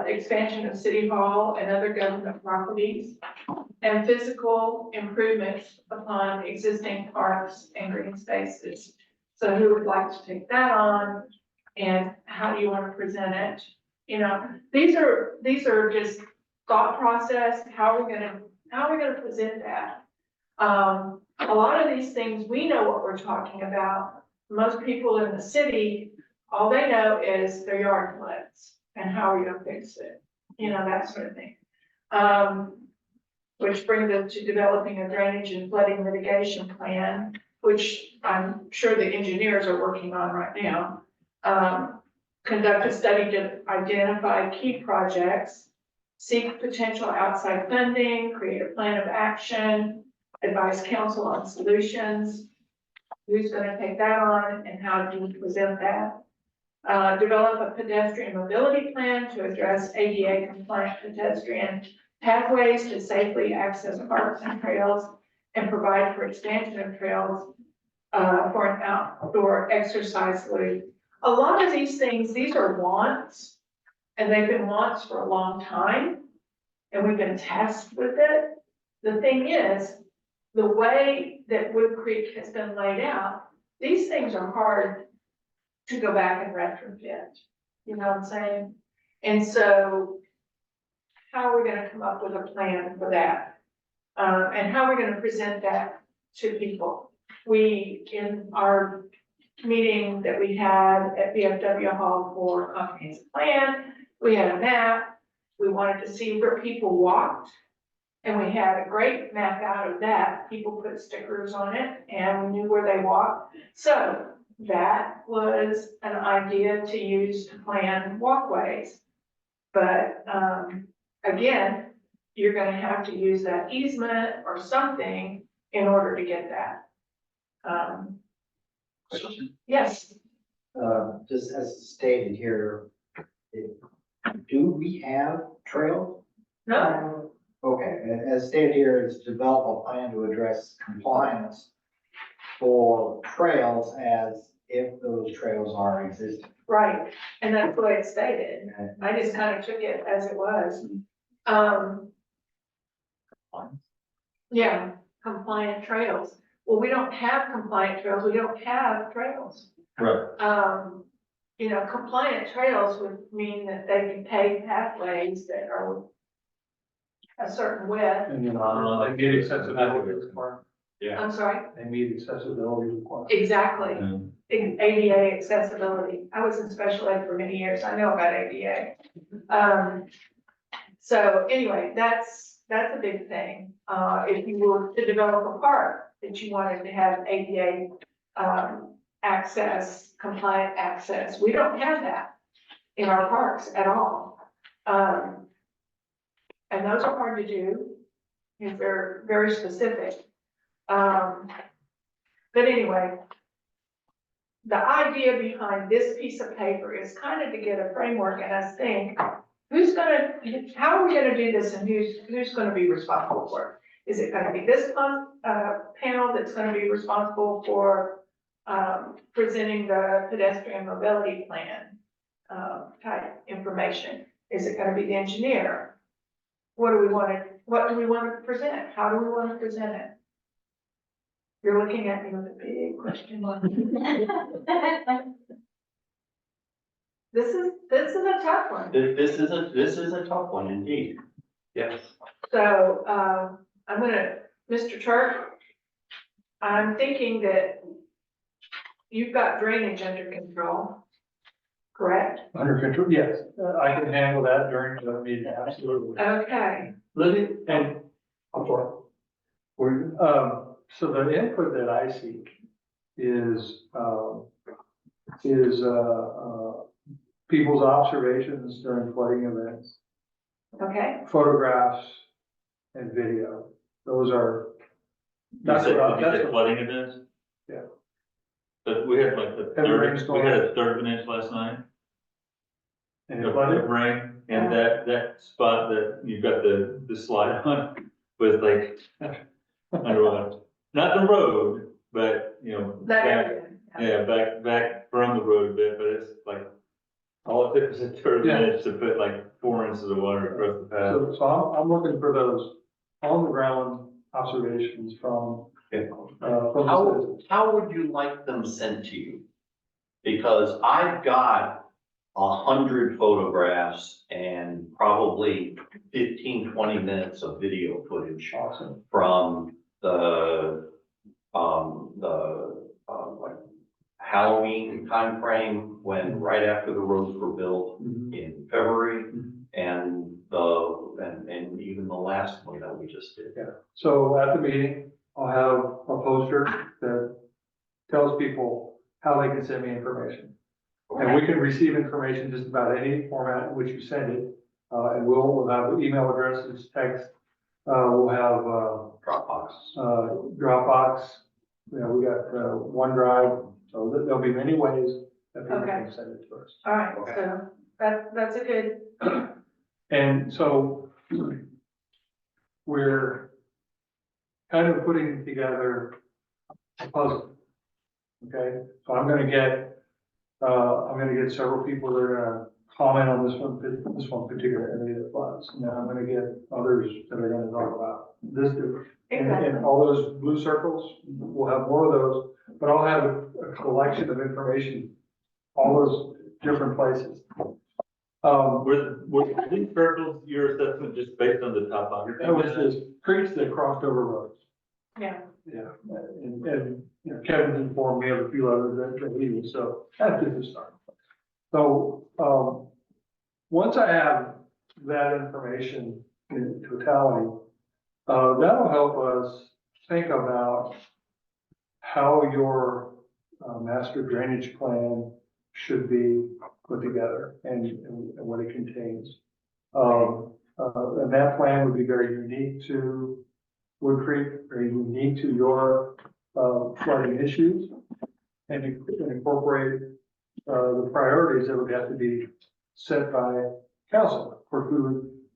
expansion of city hall and other government properties, and physical improvements upon existing parks and green spaces. So who would like to take that on, and how do you want to present it? These are just thought process. How are we gonna present that? A lot of these things, we know what we're talking about. Most people in the city, all they know is their yard floods and how are you gonna fix it? That sort of thing. Which brings us to developing a drainage and flooding mitigation plan, which I'm sure the engineers are working on right now. Conduct a study to identify key projects, seek potential outside funding, create a plan of action, advise council on solutions. Who's gonna take that on and how do we present that? Develop a pedestrian mobility plan to address ADA compliant pedestrian pathways to safely access parks and trails and provide for expansion of trails for an outdoor exercise loop. A lot of these things, these are wants. and they've been wants for a long time, and we've been tasked with it. The thing is, the way that Wood Creek has been laid out, these things are hard to go back and retrofit. You know what I'm saying? And so how are we gonna come up with a plan for that? And how are we gonna present that to people? We, in our meeting that we had at VFW Hall for comprehensive plan, we had a map. We wanted to see where people walked. And we had a great map out of that. People put stickers on it and we knew where they walked. So that was an idea to use to plan walkways. But, again, you're gonna have to use that easement or something in order to get that. Yes, Just as stated here, do we have trails? no, Okay, as stated here, is develop a plan to address compliance for trails as if those trails are existing. right, and that's the way it's stated. I just kind of took it as it was. Yeah, compliant trails. Well, we don't have compliant trails, we don't have trails. Right. You know, compliant trails would mean that they can pave pathways that are a certain width. And, they meet accessibility requirements. Yeah. I'm sorry, They meet accessibility requirements. exactly. Mm. ADA accessibility. I was in special ed for many years. I know about ADA. So anyway, that's a big thing. If you were to develop a park that you wanted to have ADA, access, compliant access, we don't have that in our parks at all. And those are hard to do if they're very specific. But anyway, the idea behind this piece of paper is kind of to get a framework and us think, how are we gonna do this and who's gonna be responsible for it? Is it gonna be this panel that's gonna be responsible for, presenting the pedestrian mobility plan, type information? Is it gonna be the engineer? What do we wanna present? How do we wanna present it? You're looking at me with a big question mark. This is a tough one. This is a tough one indeed. Yes. So, I'm gonna, Mr. Turk, I'm thinking that you've got drainage under control, correct? Under control, yes, I can handle that during the meeting, absolutely. Okay, Lily, and, I'm sorry. So the input that I seek is people's observations during flooding events, okay, photographs and video. Those are, that's You what, said that's what, flooding events? Yeah. But we had like the Heavy third, rainstorm. we had a third of an inch last night. and Of flooding. rain, and that spot that you've got the slide on was like, underwater. Not the road, but, you know. that back- area. Yeah, back from the road a bit, but it's like, all it took was a third of an inch to put like 4 inches of water across the path. So I'm looking for those on the ground observations from the citizens. How would you like them sent to you? Because I've got 100 photographs and probably 15, 20 minutes of video footage Awesome. from like Halloween timeframe, when right after the roads were built in February, and and even the last one that we just did. Yeah, so at the meeting, I'll have a poster that tells people how they can send me information. And we can receive information just about any format in which you send it. And we'll have email addresses, text, we'll have, Dropbox. Dropbox. You know, we got, OneDrive, so there'll be many ways that people Okay. can send it to us. All right, Okay. so that's a good, And so we're kind of putting together a puzzle. Okay, so I'm gonna get several people that are gonna comment on this one particular area that floods. Now I'm gonna get others that are gonna talk about this different. And all those blue circles, we'll have more of those, but I'll have a collection of information, all those different places. Were these circles, your assessment just based on the topography? That was just creeks that crossed over roads. Yeah. Yeah, and, you know, Kevin's informed me of a few others that he was, so that's just a start. So, once I have that information in totality, that'll help us think about how your master drainage plan should be put together and what it contains. And that plan would be very unique to Wood Creek, very unique to your flooding issues, and incorporate the priorities that would have to be set by council. Of course,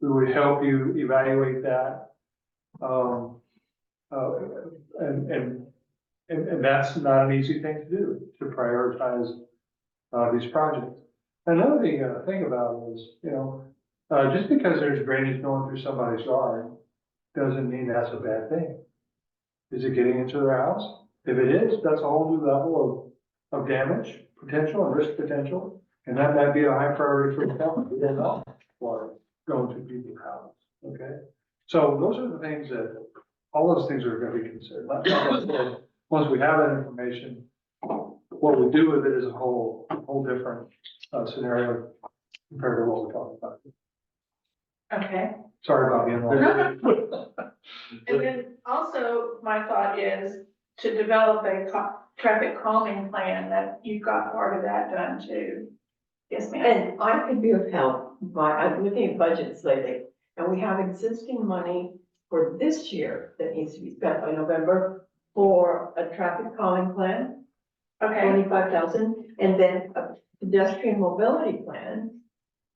we would help you evaluate that. And that's not an easy thing to do, to prioritize these projects. Another thing you gotta think about is, you know, just because there's drainage going through somebody's yard, doesn't mean that's a bad thing. Is it getting into their house? If it is, that's a whole new level of damage potential and risk potential, and that might be a high priority for the town. We don't know water going to people's houses, okay? So those are the things that, all those things are gonna be considered. Once we have that information, what we do with it is a whole different scenario compared to what we're talking about. Okay. Sorry about being long. And then also, my thought is to develop a traffic calming plan, that you've got part of that done too. Yes, ma'am. And I could be of help I'm looking at budgets lately, and we have existing money for this year that needs to be spent by November for a traffic calming plan, Okay, 25,000, and then a pedestrian mobility plan.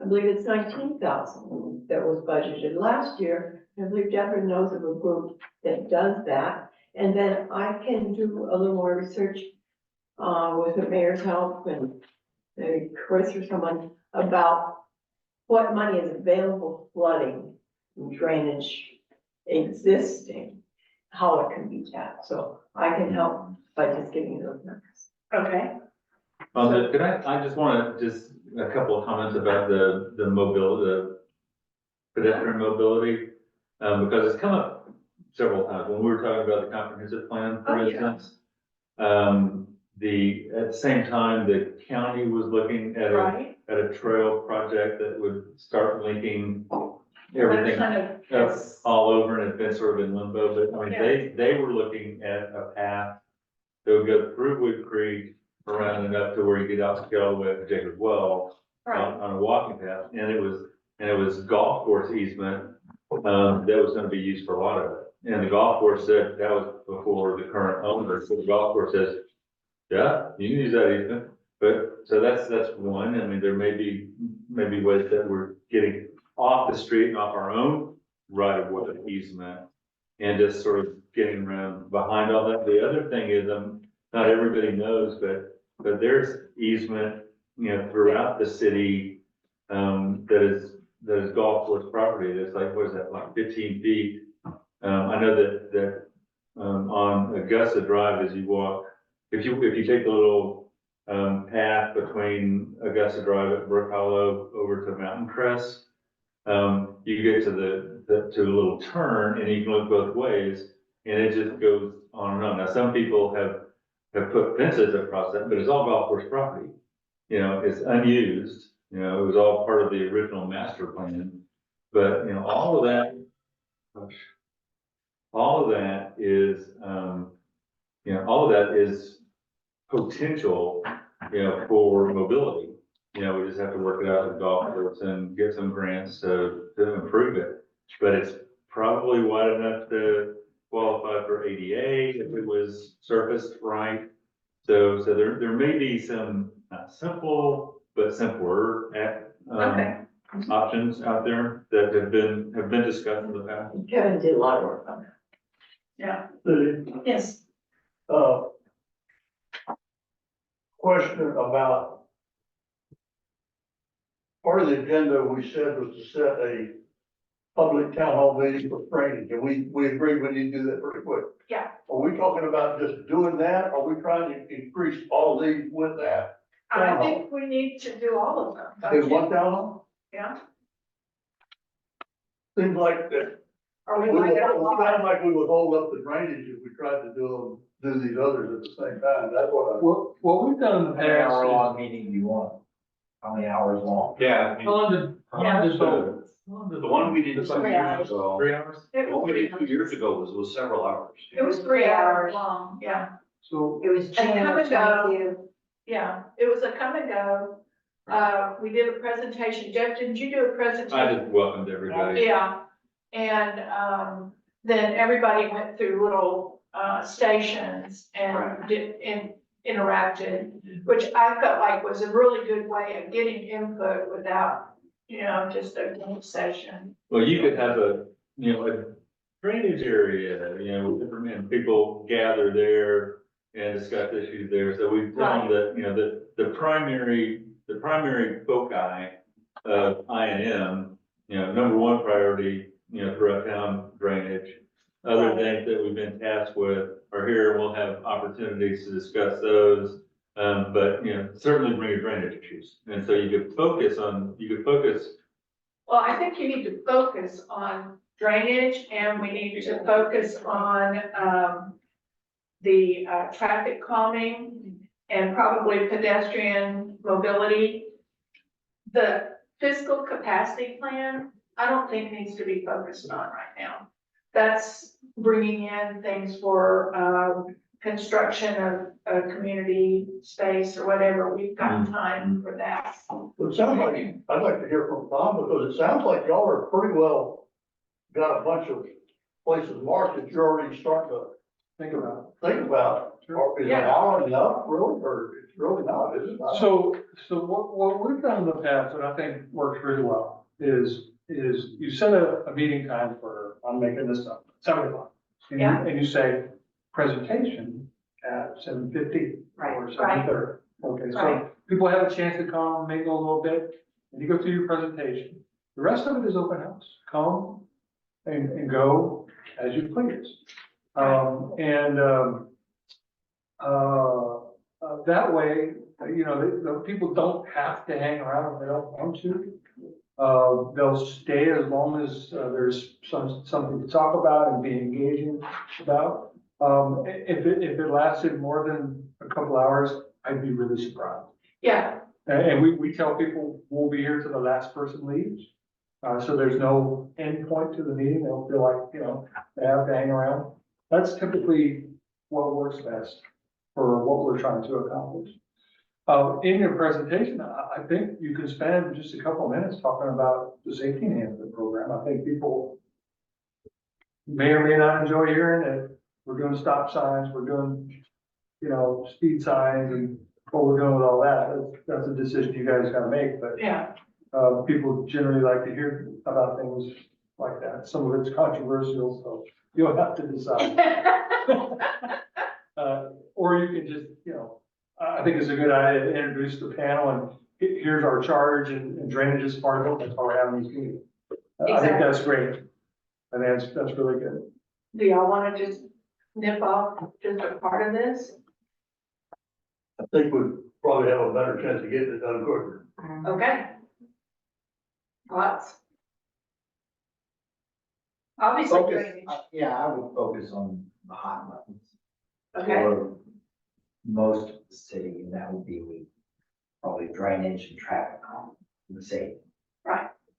I believe it's 19,000 that was budgeted last year. I believe Jeffrey knows of a group that does that. And then I can do a little more research, with the mayor's help and maybe Chris or someone about what money is available flooding and drainage existing, how it can be tapped. So I can help by just giving you those numbers. okay, Could I just want to, just a couple of comments about the mobility, the pedestrian mobility, because it's come up several times when we were talking about the comprehensive plan, for Oh, yeah. instance. At the same time, the county was looking at right. a trail project that would start linking everything Kind up of, all over, and it's been sort of in limbo, but I mean, they were looking at a path that would go through Wood Creek, around and up to where you get out to get all the way up to Jacob's Well, right, on a walking path, and it was golf course easement, that was gonna be used for a lot of it. And the golf course said, that was before the current owner, so the golf course says, yeah, you can use that easement. But, so that's one. I mean, there may be ways that we're getting off the street and off our own right of way easement, and just sort of getting around behind all that. The other thing is, not everybody knows, but there's easement, you know, throughout the city, that is golf course property. That's like, what is that, like 15 feet? I know that on Augusta Drive, as you walk, if you take the little path between Augusta Drive at Brook Hollow over to Mountain Crest, you get to to a little turn, and you can look both ways, and it just goes on and on. Now, some people have put fences across that, but it's all golf course property. You know, it's unused, you know, it was all part of the original master plan. But, you know, all of that is, you know, all of that is potential, you know, for mobility. You know, we just have to work it out with golf course and get some grants to improve it. But it's probably wide enough to qualify for ADA if it was surfaced right. So there may be some, not simple, but simpler okay, options out there that have been discussed in the past. Kevin did a lot of work on that. yeah, The, yes, question about part of the agenda we said was to set a public town hall meeting for training, and we agreed we need to do that pretty quick. Yeah. Are we talking about just doing that, or are we trying to increase all these with that? I think we need to do all of them. don't In you? one town hall? Yeah. Seems like that, Or we it might get a sounds lot. like we would hold up the drainage if we tried to do these others at the same time, that's what What we've done in the How many hour past long meeting do you want? How many hours long? Yeah, is, how long did, the one we did It's 2 like years ago, 3 hours? It the one we did was 2 years ago was several hours. It was 3 hours long, yeah. So, It was And June come of and go. 22. Yeah, it was a come and go. We did a presentation. Jeff, didn't you do a presentation? I just welcomed everybody. Yeah, and, then everybody went through little, stations and interacted, which I felt like was a really good way of getting input without, just a game session. Well, you could have a drainage area, and people gather there and discuss issues there. So we found that, the primary foci of I&M, number one priority, throughout town drainage. Other things that we've been tasked with are here, and we'll have opportunities to discuss those. But, certainly bring your drainage issues. And so you could focus. Well, I think you need to focus on drainage and we need to focus on, the, traffic calming and probably pedestrian mobility. The fiscal capacity plan, I don't think needs to be focused on right now. That's bringing in things for, construction of a community space or whatever. We've got time for that. It sounds like, I'd like to hear from Tom, because it sounds like y'all are pretty well got a bunch of places marked that you're already starting to think about think about. Or is an hour enough, really, or it's really not, is it? it. So what we've done in the past, and I think works really well, is you set a meeting time for, I'm making this up, 7 o'clock. And you- Yeah. And you say, presentation at 7:50 or Right. 7:30. Okay, so Right. people have a chance to come, mingle a little bit, and you go through your presentation. The rest of it is open house. Come and go as you please. That way, the people don't have to hang around if they don't want to. They'll stay as long as there's something to talk about and be engaging about. If it lasted more than a couple hours, I'd be really surprised. Yeah, And we tell people we'll be here till the last person leaves. So there's no end point to the meeting. They don't feel like, they have to hang around. That's typically what works best for what we're trying to accomplish. In your presentation, I think you can spend just a couple of minutes talking about the safety enhancement program. I think people may or may not enjoy hearing it. We're doing stop signs, we're doing, speed signs and what we're doing with all that. That's a decision you guys gotta make, but, yeah. people generally like to hear about things like that. Some of it's controversial, so you'll have to decide. Or you can just, I think it's a good idea to introduce the panel and here's our charge and drainage is part of it. That's why we're having these meetings. I think that's great. I think that's really good. Do y'all wanna just nip off just a part of this? I think we'd probably have a better chance of getting it done quicker. Okay. Lots. Obviously, Focus, drainage. yeah, I would focus on the hot buttons. Okay, For most of the city, and that would be probably drainage and traffic calming in the city.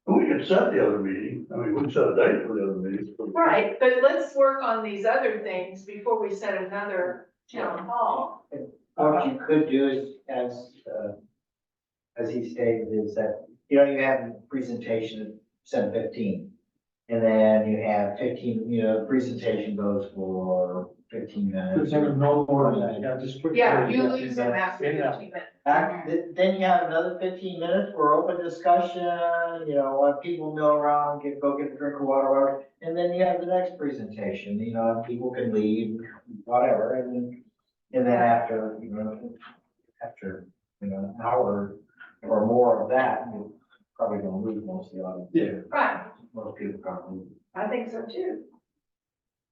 We could set the other meeting, we could set a date for the other meeting. right, but let's work on these other things before we set another town hall. What you could do is, as he stated, is that, you have a presentation at 7:15. And then you have 15, presentation goes for 15 minutes. No more than that, just quick. Yeah, you lose them after Yeah. 15 minutes. Then you have another 15 minutes for open discussion, let people mill around, go get a drink of water, and then you have the next presentation, and people can leave, whatever, and then after, an hour or more of that, you probably gonna lose most of the audience. Yeah. Right, Most people probably. I think so too.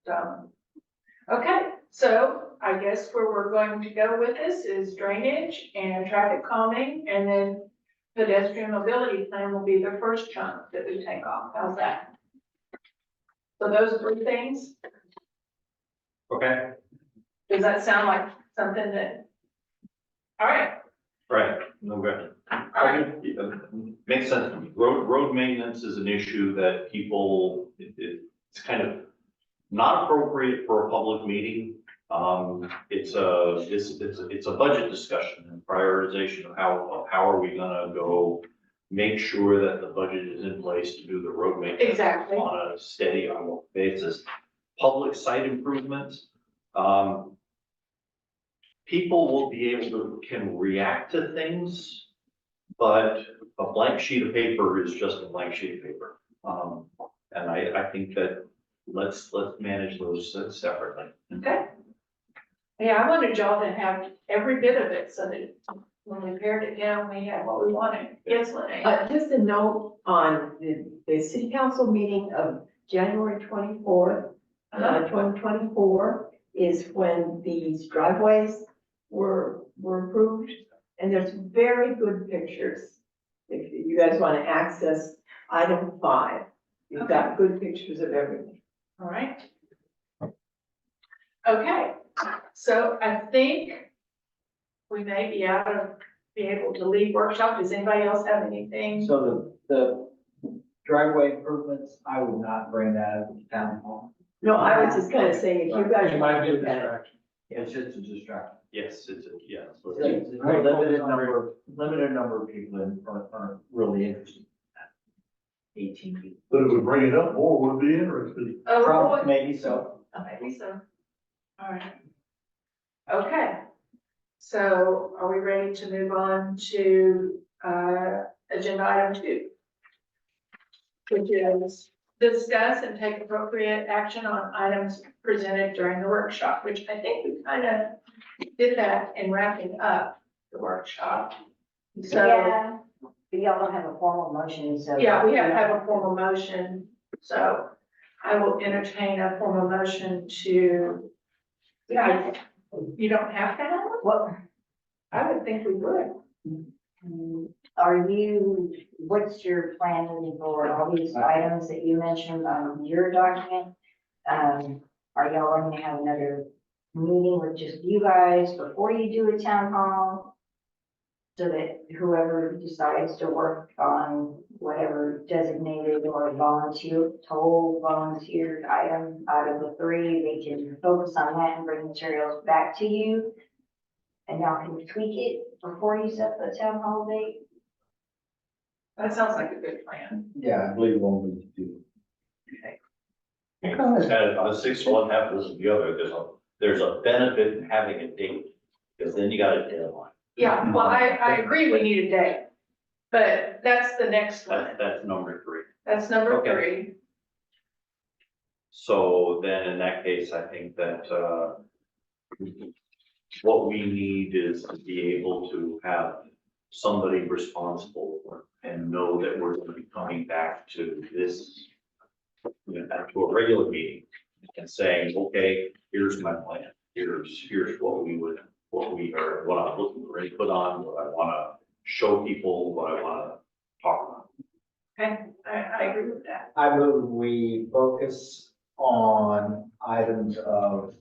So, okay, so I guess where we're going to go with this is drainage and traffic calming, and then pedestrian mobility plan will be the first chunk that we take off. How's that? So those three things, Okay, does that sound like something that? All right, right, no good. all right, Makes sense to me. Road maintenance is an issue that people, it's kind of not appropriate for a public meeting. It's a budget discussion and prioritization of how are we gonna go make sure that the budget is in place to do the road maintenance exactly. on a steady, ongoing basis. Public site improvements, people will be able to, can react to things, but a blank sheet of paper is just a blank sheet of paper. And I think that let's manage those separately. Okay. Yeah, I wanted y'all to have every bit of it so that when we pared it down, we had what we wanted. Yes, Lynn? Just a note on the city council meeting of January 24th, 2024 is when these driveways were approved. And there's very good pictures. If you guys want to access item 5, you've got good pictures of everything. All right. Okay, so I think we may be able to leave workshop. Does anybody else have anything? So the driveway improvements, I would not bring that up to town hall. No, I was just kind of saying, if you guys It might want be to a look at it. distraction. It's just a distraction. Yes, yeah. It's a limited number of people that aren't really interested in that. 18 people. But if we bring it up more, we'll be interested. Oh, Probably, boy. maybe so. Maybe so. All right. Okay, so are we ready to move on to, agenda item 2? Which is discuss and take appropriate action on items presented during the workshop, which I think we kind of did that in wrapping up the workshop. So, Yeah, but y'all don't have a formal motion, so. yeah, we have to have a formal motion, so I will entertain a formal motion to, yeah, you don't have to have one? What, I would think we would. are you, what's your plan for all these items that you mentioned on your document? Are y'all going to have another meeting with just you guys before you do a town hall? So that whoever decides to work on whatever designated or volunteered item out of the 3, they can focus on that and bring materials back to you. And y'all can tweak it before you set the town hall date. That sounds like a good plan. Yeah, I believe we'll need to do. And on the 6th, one half versus the other, there's a benefit in having a date, because then you got a deadline. Yeah, well, I agree we need a date, but that's the next one. That's number 3. That's number Okay. 3. So then in that case, I think that, what we need is to be able to have somebody responsible and know that we're going to be coming back to this, to a regular meeting and saying, okay, here's my plan. Here's what I'm looking to really put on, what I want to show people, what I want to talk about. Okay, I agree with that. I move we focus on items of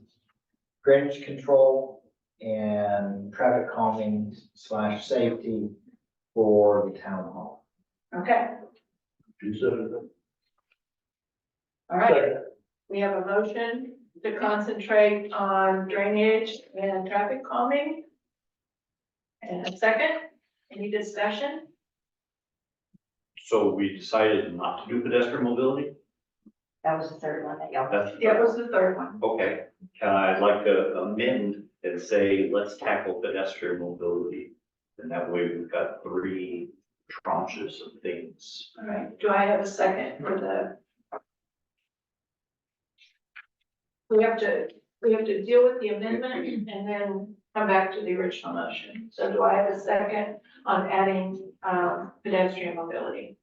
drainage control and traffic calming / safety for the town hall. Okay, You said it. all right. We have a motion to concentrate on drainage and traffic calming. And a second, any discussion? So we decided not to do pedestrian mobility? That was the 3rd one that y'all. That's. It was the 3rd one. Okay, I'd like to amend and say, let's tackle pedestrian mobility. And that way we've got 3 tranches of things. All right, do I have a second for the? We have to deal with the amendment and then come back to the original motion. So do I have a second on adding, pedestrian mobility?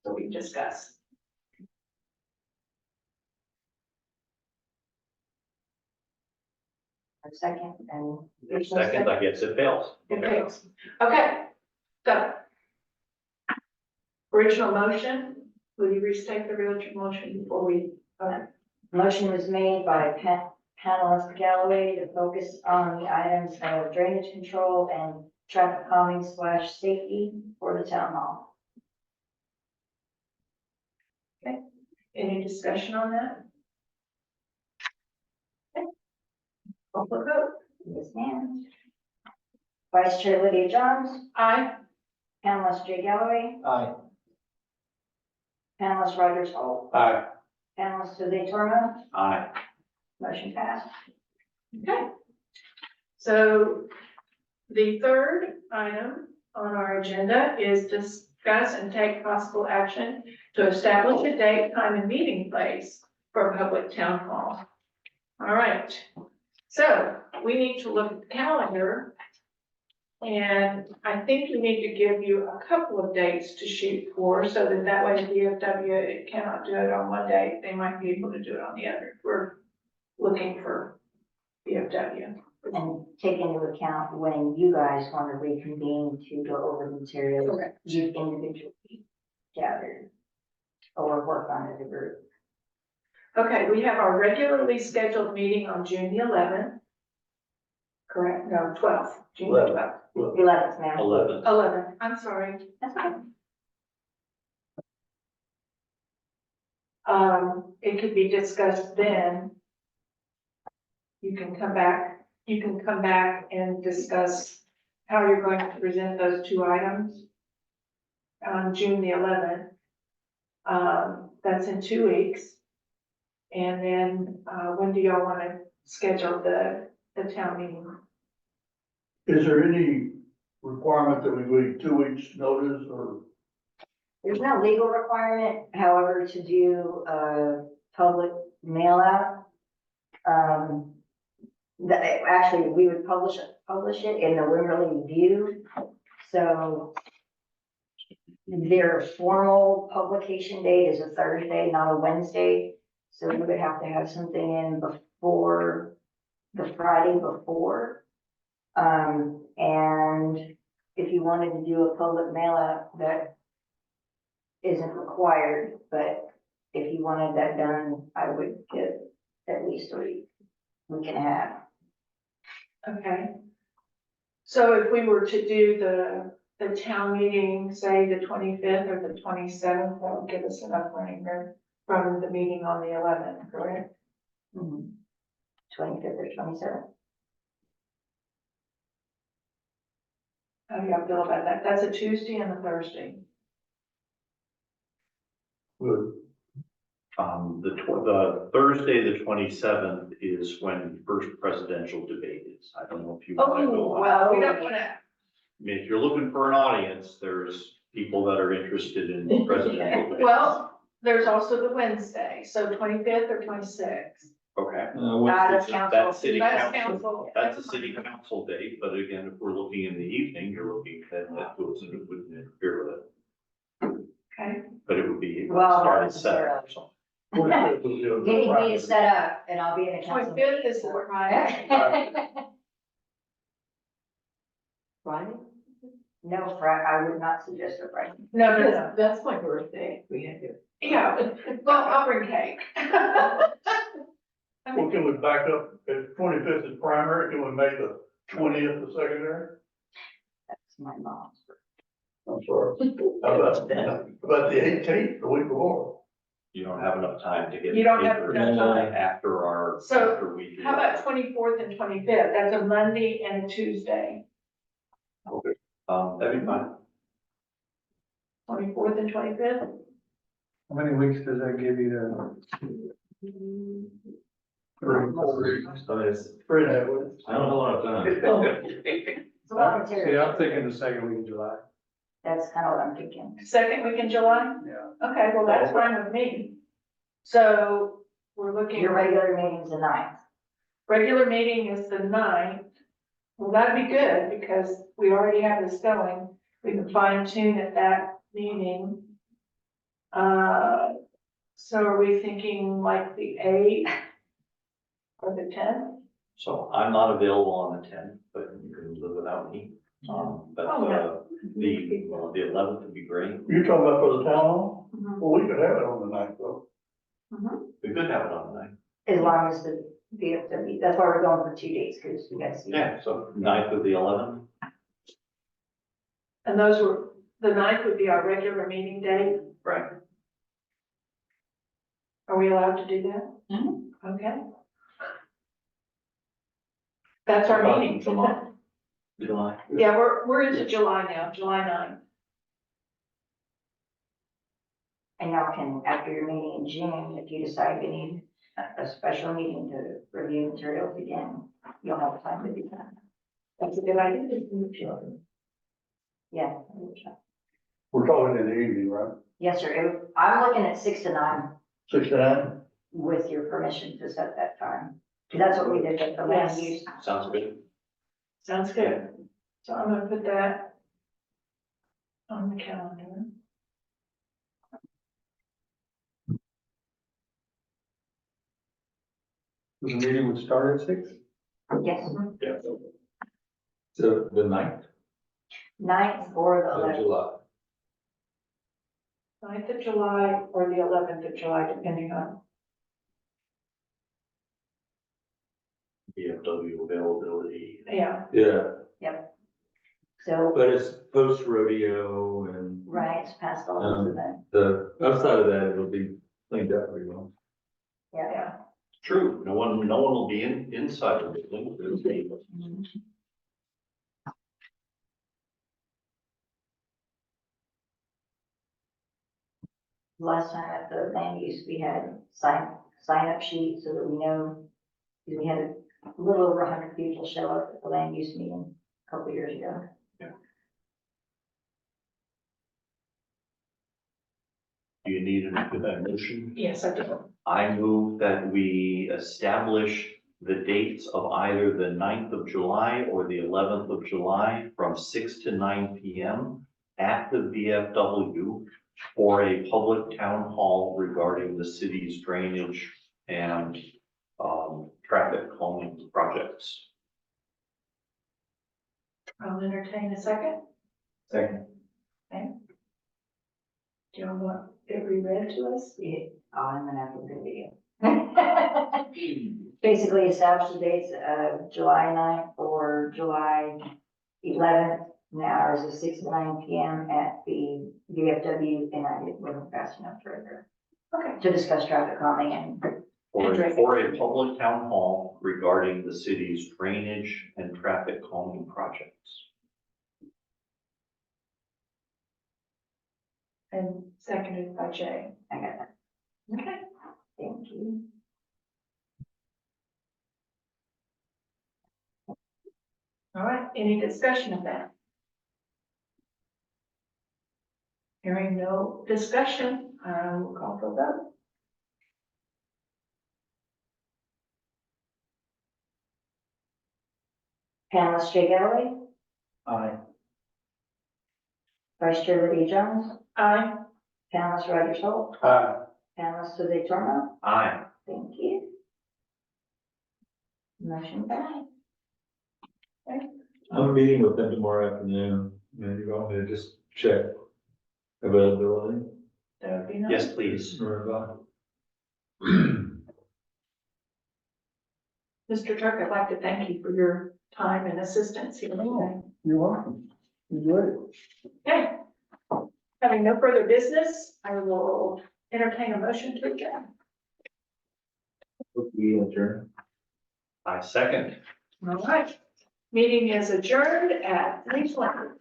So we discussed. A second, and There's no Second, I guess it fails. It fails. Okay, so. Original motion, will you restate the original motion before we, motion was made by panelist Galloway to focus on the items of drainage control and traffic calming / safety for the town hall. any discussion on that? Okay. Call for vote. Yes, ma'am. Vice Chair Lydia Johns, Aye. panelist Jay Galloway, Aye. panelist Rogers Holt, Aye. panelist Jose Tormo, Aye. motion passed. Okay. So the third item on our agenda is discuss and take possible action to establish a date, time, and meeting place for a public town hall. All right, so we need to look at the calendar. And I think we need to give you a couple of dates to shoot for, so that way the DFW cannot do it on one day, they might be able to do it on the other. We're looking for DFW. And take into account when you guys want to reconvene to go over the materials Correct. you've individually gathered or work on as a group. Okay, we have our regularly scheduled meeting on June the 11th. Correct, no, 12th, June the 12th. 11th, ma'am. 11. 11th, I'm sorry. That's fine. It could be discussed then. You can come back and discuss how you're going to present those two items on June the 11th. That's in 2 weeks. And then, when do y'all want to schedule the town meeting? Is there any requirement that we wait 2 weeks notice or? There's no legal requirement, however, to do a public mail out. Actually, we would publish it in the Wimberley View. So their formal publication date is a Thursday, not a Wednesday. So we would have to have something in before the Friday before. And if you wanted to do a public mail out, that isn't required, but if you wanted that done, I would give at least a week and a half. Okay. So if we were to do the town meeting, say the 25th or the 27th, that would give us enough running room from the meeting on the 11th, correct? 25th or 27th. How do y'all feel about that? That's a Tuesday and a Thursday. Good. The Thursday, the 27th is when the first presidential debate is. I don't know if you want to go on. Well, we don't want to. I mean, if you're looking for an audience, there's people that are interested in presidential debates. Well, there's also the Wednesday, so 25th or 26th. Okay. That's council. That's city That's council. council. That's a city council date, but again, if we're looking in the evening, you're looking at that goes and it wouldn't interfere with it. Okay, But it would be Well, start not at 7 or necessarily. something. You need me to set up and I'll be in a council. 25th is the Friday. Friday? No, I would not suggest a Friday. No. That's my birthday. We had to. Yeah, well, I'll bring cake. Well, can we back up, if 25th is primary, can we make the 20th the secondary? That's my mom's. I'm sorry. How about the 18th, the week before? You don't have enough time to get. You don't have papers enough time. After our, So, after we do. How about 24th and 25th? That's a Monday and a Tuesday. That'd be fine. 24th and 25th? How many weeks does that give you to? 3.5 weeks. I don't know what I've done. It's a lot of See, material. I'm thinking the second week of July. That's kind of what I'm thinking. Second week in July? Yeah. Okay, well, that's fine with me. So we're looking. Your regular meeting's the 9th. Regular meeting is the 9th. Well, that'd be good, because we already have this going. We can fine tune at that meeting. So are we thinking like the 8th or the 10th? So I'm not available on the tenth, but you can live without me. But, Oh, no. the 11th would be great. You talking about for the town hall? Mhm. Well, we could have it on the ninth though. We could have it on the ninth. As long as the VFW, that's why we're going for 2 days, because we got to see. Yeah, so ninth with the 11th. And the 9th would be our regular meeting day. Right. Are we allowed to do that? Mhm. Okay. That's our meeting. July. Yeah, we're into July now, July 9th. And y'all can, after your meeting in June, if you decide you need a special meeting to review materials again, you'll have time to do that. That's a good idea. Yeah. We're talking in the evening, right? Yes, sir. I'm looking at 6 to 9 6 to 9? with your permission to set that time. Because that's what we did with the land use. Sounds good. Sounds good. So I'm gonna put that on the calendar. The meeting would start at 6? Yes, Yeah. So the 9th 9th or the of 11th. July. 9th of July or the 11th of July, depending on, VFW availability. yeah. Yeah, So, but it's post rodeo and right, it's past all those events. the outside of that, it'll be cleaned up pretty well. Yeah. True, no one will be inside the building. It'll be- Last time at the land use, we had sign up sheets so that we know, because we had a little over 100 people show up at the land use meeting a couple years ago. Do you need a motion? Yes, I do. I move that we establish the dates of either the 9th of July or the 11th of July from 6 to 9 PM at the VFW for a public town hall regarding the city's drainage and traffic calming projects. I'll entertain a second. Second. Do you want it reread to us? Yeah, I'm gonna have a good video. Basically establish the dates of July 9th or July 11th, in the hours of 6 to 9 PM at the VFW, and I wasn't fast enough further, Okay. to discuss traffic calming and For a public town hall regarding the city's drainage and traffic calming projects. And seconded by Jay. I got that. Okay. Thank you. All right, any discussion of that? Hearing no discussion, I will call for a vote. Panelist Jay Galloway, Aye. Vice Chair Lydia Jones, Aye. panelist Roger Scholl, panelist Jose Tormo. Aye. Thank you. Motion passed. I'm meeting with them tomorrow afternoon, and you want me to just check availability? That would be nice. Yes, please. Mr. Turk, I'd like to thank you for your time and assistance here today. You're welcome. Enjoy it. Okay. Having no further business, I will entertain a motion to adjourn. We adjourn. I second. All right. Meeting is adjourned at 3:20.